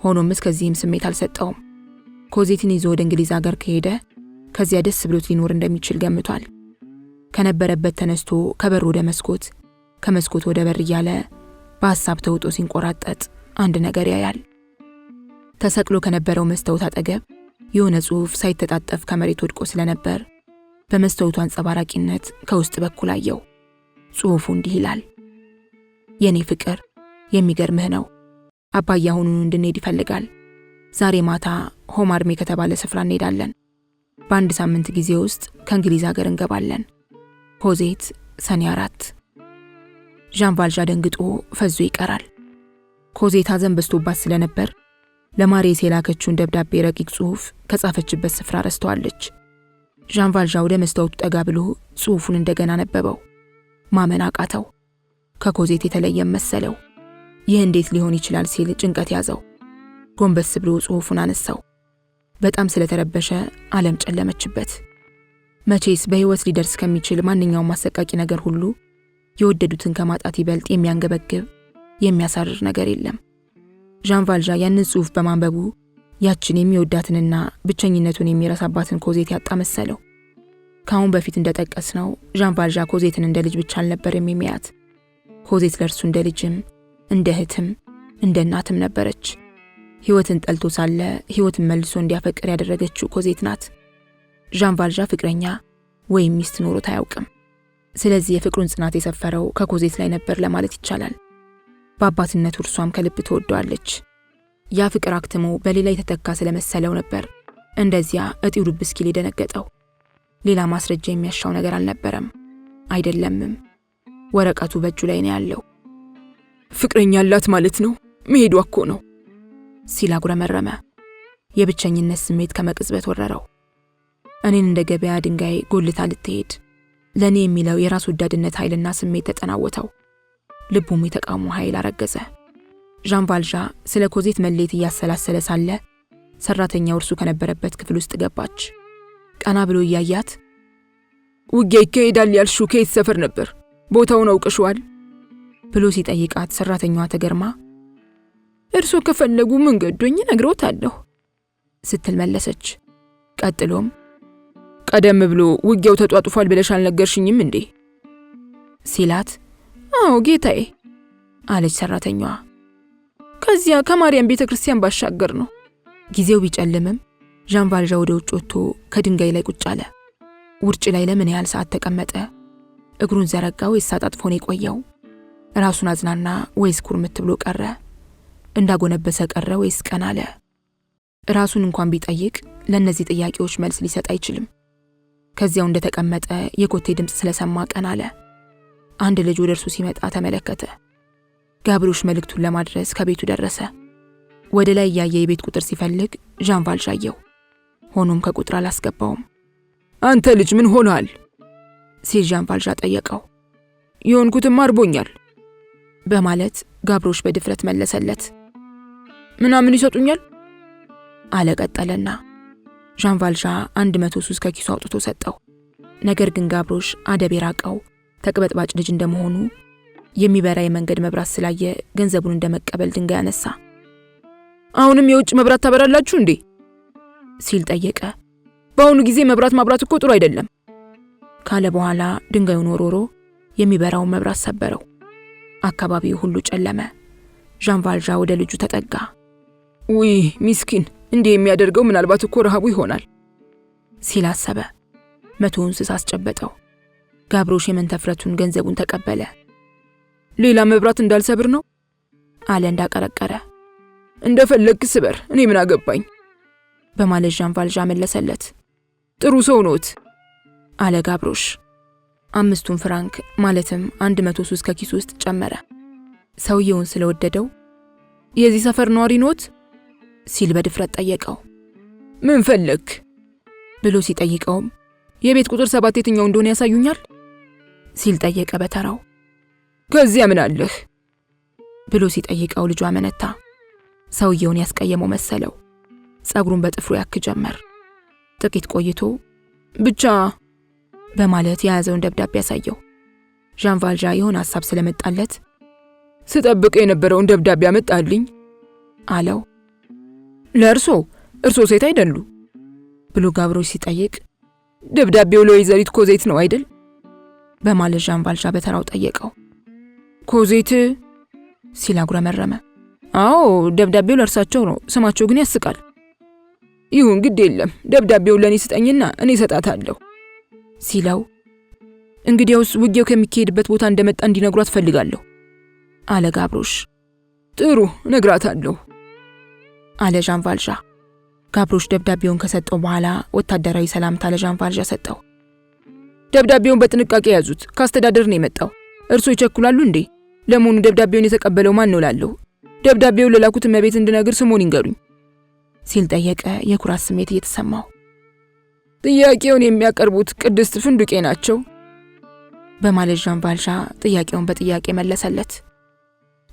ሆኖም እስከዚህም ስሜት አልሰጠውም። ኮዜትን ይዞ ወደ እንግሊዝ ሀገር ከሄደ ከዚያ ደስ ብሎት ሊኖር እንደሚችል ገምቷል። ከነበረበት ተነስቶ ከበር ወደ መስኮት፣ ከመስኮት ወደ በር እያለ በሐሳብ ተውጦ ሲንቆራጠጥ አንድ ነገር ያያል። ተሰቅሎ ከነበረው መስታወት አጠገብ የሆነ ጽሑፍ ሳይተጣጠፍ ከመሬት ወድቆ ስለነበር በመስታወቱ አንጸባራቂነት ከውስጥ በኩል አየው። ጽሑፉ እንዲህ ይላል። የኔ ፍቅር የሚገርምህ ነው። አባዬ አሁኑን እንድንሄድ ይፈልጋል። ዛሬ ማታ ሆማርሜ ከተባለ ስፍራ እንሄዳለን። በአንድ ሳምንት ጊዜ ውስጥ ከእንግሊዝ ሀገር እንገባለን። ኮዜት ሰኔ 4። ዣን ቫልዣ ደንግጦ ፈዞ ይቀራል። ኮዜት ሐዘን በዝቶባት ስለነበር ለማሬስ የላከችውን ደብዳቤ ረቂቅ ጽሑፍ ከጻፈችበት ስፍራ ረስተዋለች። ዣን ቫልዣ ወደ መስታወቱ ጠጋ ብሎ ጽሑፉን እንደገና ነበበው። ማመን አቃተው። ከኮዜት የተለየም መሰለው። ይህ እንዴት ሊሆን ይችላል ሲል ጭንቀት ያዘው። ጎንበስ ብሎ ጽሑፉን አነሳው። በጣም ስለተረበሸ ዓለም ጨለመችበት። መቼስ በሕይወት ሊደርስ ከሚችል ማንኛውም አሰቃቂ ነገር ሁሉ የወደዱትን ከማጣት ይበልጥ የሚያንገበግብ የሚያሳርር ነገር የለም። ዣን ቫልዣ ያንን ጽሑፍ በማንበቡ ያችን የሚወዳትንና ብቸኝነቱን የሚረሳባትን ኮዜት ያጣ መሰለው። ከአሁን በፊት እንደጠቀስነው ዣን ቫልዣ ኮዜትን እንደ ልጅ ብቻ አልነበረም የሚያያት። ኮዜት ለእርሱ እንደ ልጅም እንደ እህትም እንደ እናትም ነበረች። ሕይወትን ጠልቶ ሳለ ሕይወትን መልሶ እንዲያፈቅር ያደረገችው ኮዜት ናት። ዣን ቫልዣ ፍቅረኛ ወይም ሚስት ኖሮት አያውቅም። ስለዚህ የፍቅሩን ጽናት የሰፈረው ከኮዜት ላይ ነበር ለማለት ይቻላል። በአባትነቱ እርሷም ከልብ ትወደዋለች። ያ ፍቅር አክትሞ በሌላ የተተካ ስለመሰለው ነበር እንደዚያ እጢው ዱብ እስኪል የደነገጠው። ሌላ ማስረጃ የሚያሻው ነገር አልነበረም፣ አይደለምም። ወረቀቱ በእጁ ላይ ነው ያለው። ፍቅረኛ አላት ማለት ነው፣ መሄዷ እኮ ነው ሲል አጉረመረመ። የብቸኝነት ስሜት ከመቅጽበት ወረረው። እኔን እንደ ገበያ ድንጋይ ጎልታ ልትሄድ ለኔ የሚለው የራስ ወዳድነት ኃይልና ስሜት ተጠናወተው። ልቡም የተቃውሞ ኃይል አረገዘ። ዣን ቫልዣን ስለ ኮዜት መለየት እያሰላሰለ ሳለ ሰራተኛው እርሱ ከነበረበት ክፍል ውስጥ ገባች። ቀና ብሎ እያያት ውጊያ ይካሄዳል ያልሽው ከየት ሰፈር ነበር? ቦታውን አውቀሽዋል? ብሎ ሲጠይቃት ሰራተኛዋ ተገርማ እርሶ ከፈለጉ መንገዶኝ ነግሮታለሁ ስትል መለሰች። ቀጥሎም ቀደም ብሎ ውጊያው ተጧጡፏል ብለሽ አልነገርሽኝም እንዴ? ሲላት አዎ ጌታዬ አለች ሰራተኛዋ። ከዚያ ከማርያም ቤተክርስቲያን ባሻገር ነው። ጊዜው ቢጨልምም ዣን ቫልዣን ወደ ውጭ ወጥቶ ከድንጋይ ላይ ቁጭ አለ። ውርጭ ላይ ለምን ያህል ሰዓት ተቀመጠ? እግሩን ዘረጋ ወይስ አጣጥፎ ነው የቆየው? ራሱን አዝናና ወይስ ኩርምት ብሎ ቀረ? እንዳጎነበሰ ቀረ ወይስ ቀና አለ? ራሱን እንኳን ቢጠይቅ ለእነዚህ ጥያቄዎች መልስ ሊሰጥ አይችልም። ከዚያው እንደተቀመጠ የኮቴ ድምፅ ስለሰማ ቀና አለ። አንድ ልጅ ወደ እርሱ ሲመጣ ተመለከተ። ጋብሮሽ መልእክቱን ለማድረስ ከቤቱ ደረሰ። ወደ ላይ ያየ የቤት ቁጥር ሲፈልግ ዣን ቫልዣን አየው። ሆኖም ከቁጥር አላስገባውም። አንተ ልጅ ምን ሆነሃል? ሲል ዣን ቫልዣን ጠየቀው። የሆንኩትም አርቦኛል በማለት ጋብሮሽ በድፍረት መለሰለት። ምናምን ይሰጡኛል አለ ቀጠለና ዣን ቫልዣን 100 ሱስ ከኪሱ አውጥቶ ሰጠው። ነገር ግን ጋብሮሽ አደብ የራቀው ተቅበጥባጭ ልጅ እንደመሆኑ የሚበራ የመንገድ መብራት ስላየ ገንዘቡን እንደመቀበል ድንጋይ አነሳ። አሁንም የውጭ መብራት ታበራላችሁ እንዴ? ሲል ጠየቀ። በአሁኑ ጊዜ መብራት ማብራት እኮ ጥሩ አይደለም ካለ በኋላ ድንጋዩን ወሮሮ የሚበራውን መብራት ሰበረው። አካባቢው ሁሉ ጨለመ። ዣን ቫልዣን ወደ ልጁ ተጠጋ። ውይ ሚስኪን፣ እንዲህ የሚያደርገው ምናልባት እኮ ረሃቡ ይሆናል ሲል አሰበ። 100 ሱስ አስጨበጠው። ጋብሮሽ የመንተፍረቱን ገንዘቡን ተቀበለ። ሌላ መብራት እንዳልሰብር ነው አለ እንዳቀረቀረ። እንደፈለግ ስበር፣ እኔ ምን አገባኝ በማለት ዣን ቫልዣን መለሰለት። ጥሩ ሰው ኖት አለ ጋብሮሽ። 5 ፍራንክ ማለትም 100 ሱስ ከኪሱ ውስጥ ጨመረ። ሰውየውን ስለወደደው የዚህ ሰፈር ነዋሪ ኖት ሲል በድፍረት ጠየቀው። ምን ፈለግ ብሎ ሲጠይቀውም የቤት ቁጥር 7 የትኛው እንደሆነ ያሳዩኛል ሲል ጠየቀ በተራው። ከዚያ ምን አለህ ብሎ ሲጠይቀው ልጁ አመነታ። ሰውየውን ያስቀየመው መሰለው። ጸጉሩን በጥፍሩ ያክ ጀመር። ጥቂት ቆይቶ ብቻ በማለት የያዘውን ደብዳቤ ያሳየው። ዣን ቫልዣን የሆነ ሐሳብ ስለመጣለት ስጠብቅ የነበረውን ደብዳቤ አመጣልኝ አለው። ለእርሶ ሴት አይደሉ ብሎ ጋብሮሽ ሲጠይቅ ደብዳቤው ለወይዘሪት ኮዜት ነው አይደል በማለት ዣን ቫልዣን በተራው ጠየቀው። ኮዜት ሲል አጉረመረመ። አዎ ደብዳቤው ለእርሳቸው ነው፣ ስማቸው ግን ያስቃል። ይሁን ግድ የለም፣ ደብዳቤውን ለኔ ስጠኝና እኔ ሰጣታለሁ ሲለው እንግዲያውስ ውጊያው ከሚካሄድበት ቦታ እንደመጣ እንዲነግሯት ፈልጋለሁ አለ ጋብሮሽ። ጥሩ ነግራታለሁ አለ ዣን ቫልዣን። ጋብሮሽ ደብዳቤውን ከሰጠው በኋላ ወታደራዊ ሰላምታ ለዣን ቫልዣን ሰጠው። ደብዳቤውን በጥንቃቄ ያዙት፣ ካስተዳደር ነው የመጣው። እርሶ ይቸኩላሉ እንዴ? ለመሆኑ ደብዳቤውን የተቀበለው ማን ነው ላለው? ደብዳቤውን ለላኩት እመቤት እንድነግር ስሙን ይንገሩኝ ሲል ጠየቀ፣ የኩራት ስሜት እየተሰማው። ጥያቄውን የሚያቀርቡት ቅድስት ፍንዱቄ ናቸው በማለት ዣን ቫልዣን ጥያቄውን በጥያቄ መለሰለት።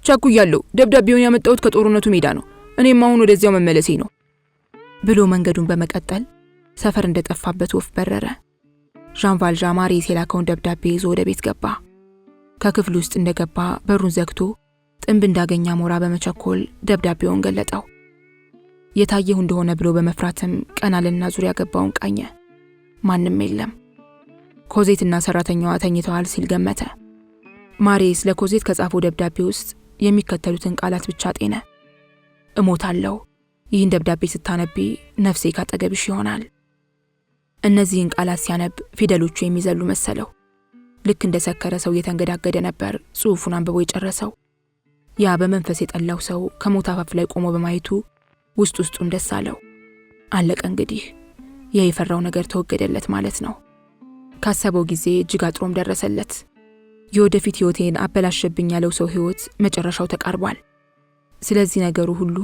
ቸኩያለሁ፣ ደብዳቤውን ያመጣሁት ከጦርነቱ ሜዳ ነው። እኔም አሁን ወደዚያው መመለሴ ነው ብሎ መንገዱን በመቀጠል ሰፈር እንደጠፋበት ወፍ በረረ። ዣን ቫልዣን ማሪስ የላከውን ደብዳቤ ይዞ ወደ ቤት ገባ። ከክፍል ውስጥ እንደገባ በሩን ዘግቶ ጥንብ እንዳገኛ ሞራ በመቸኮል ደብዳቤውን ገለጠው። የታየው እንደሆነ ብሎ በመፍራትም ቀናልና ዙሪያ ገባውን ቃኘ። ማንም የለም። ኮዜትና ሰራተኛዋ ተኝተዋል ሲል ገመተ። ማሪስ ለኮዜት ከጻፈው ደብዳቤ ውስጥ የሚከተሉትን ቃላት ብቻ ጤነ። እሞታለሁ፣ ይህን ደብዳቤ ስታነቢ ነፍሴ ካጠገብሽ ይሆናል። እነዚህን ቃላት ሲያነብ ፊደሎቹ የሚዘሉ መሰለው። ልክ እንደሰከረ ሰው እየተንገዳገደ ነበር ጽሑፉን አንብቦ የጨረሰው። ያ በመንፈስ የጠላው ሰው ከሞት አፋፍ ላይ ቆሞ በማየቱ ውስጡን ደስ አለው። አለቀ እንግዲህ። የፈራው ነገር ተወገደለት ማለት ነው። ካሰበው ጊዜ እጅግ አጥሮም ደረሰለት። የወደፊት ሕይወቴን አበላሸብኝ ያለው ሰው ሕይወት መጨረሻው ተቃርቧል። ስለዚህ ነገሩ ሁሉ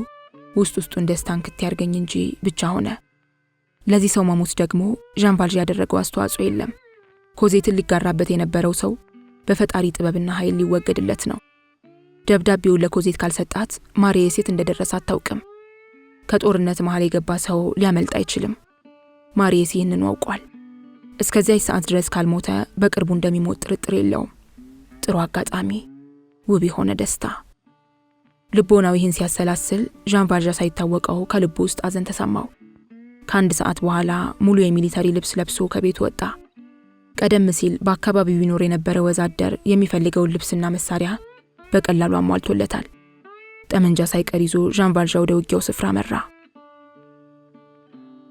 ውስጡን ደስታን ክት ያርገኝ እንጂ ብቻ ሆነ። ለዚህ ሰው መሞት ደግሞ ዣን ቫልዣ ያደረገው አስተዋጽኦ የለም። ኮዜትን ሊጋራበት የነበረው ሰው በፈጣሪ ጥበብና ኃይል ሊወገድለት ነው። ደብዳቤውን ለኮዜት ካልሰጣት ማሪየስ የት እንደደረሰ አታውቅም። ከጦርነት መሃል የገባ ሰው ሊያመልጥ አይችልም። ማሪየስ ይህንን አውቋል። እስከዚያች ሰዓት ድረስ ካልሞተ በቅርቡ እንደሚሞት ጥርጥር የለውም። ጥሩ አጋጣሚ፣ ውብ የሆነ ደስታ። ልቦናው ይህን ሲያሰላስል ዣን ቫልዣ ሳይታወቀው ከልቡ ውስጥ አዘን ተሰማው። ከአንድ ሰዓት በኋላ ሙሉ የሚሊተሪ ልብስ ለብሶ ከቤቱ ወጣ። ቀደም ሲል በአካባቢው ይኖር የነበረ ወዛደር የሚፈልገውን ልብስና መሳሪያ በቀላሉ አሟልቶለታል። ጠመንጃ ሳይቀር ይዞ ዣን ቫልዣ ወደ ውጊያው ስፍራ መራ።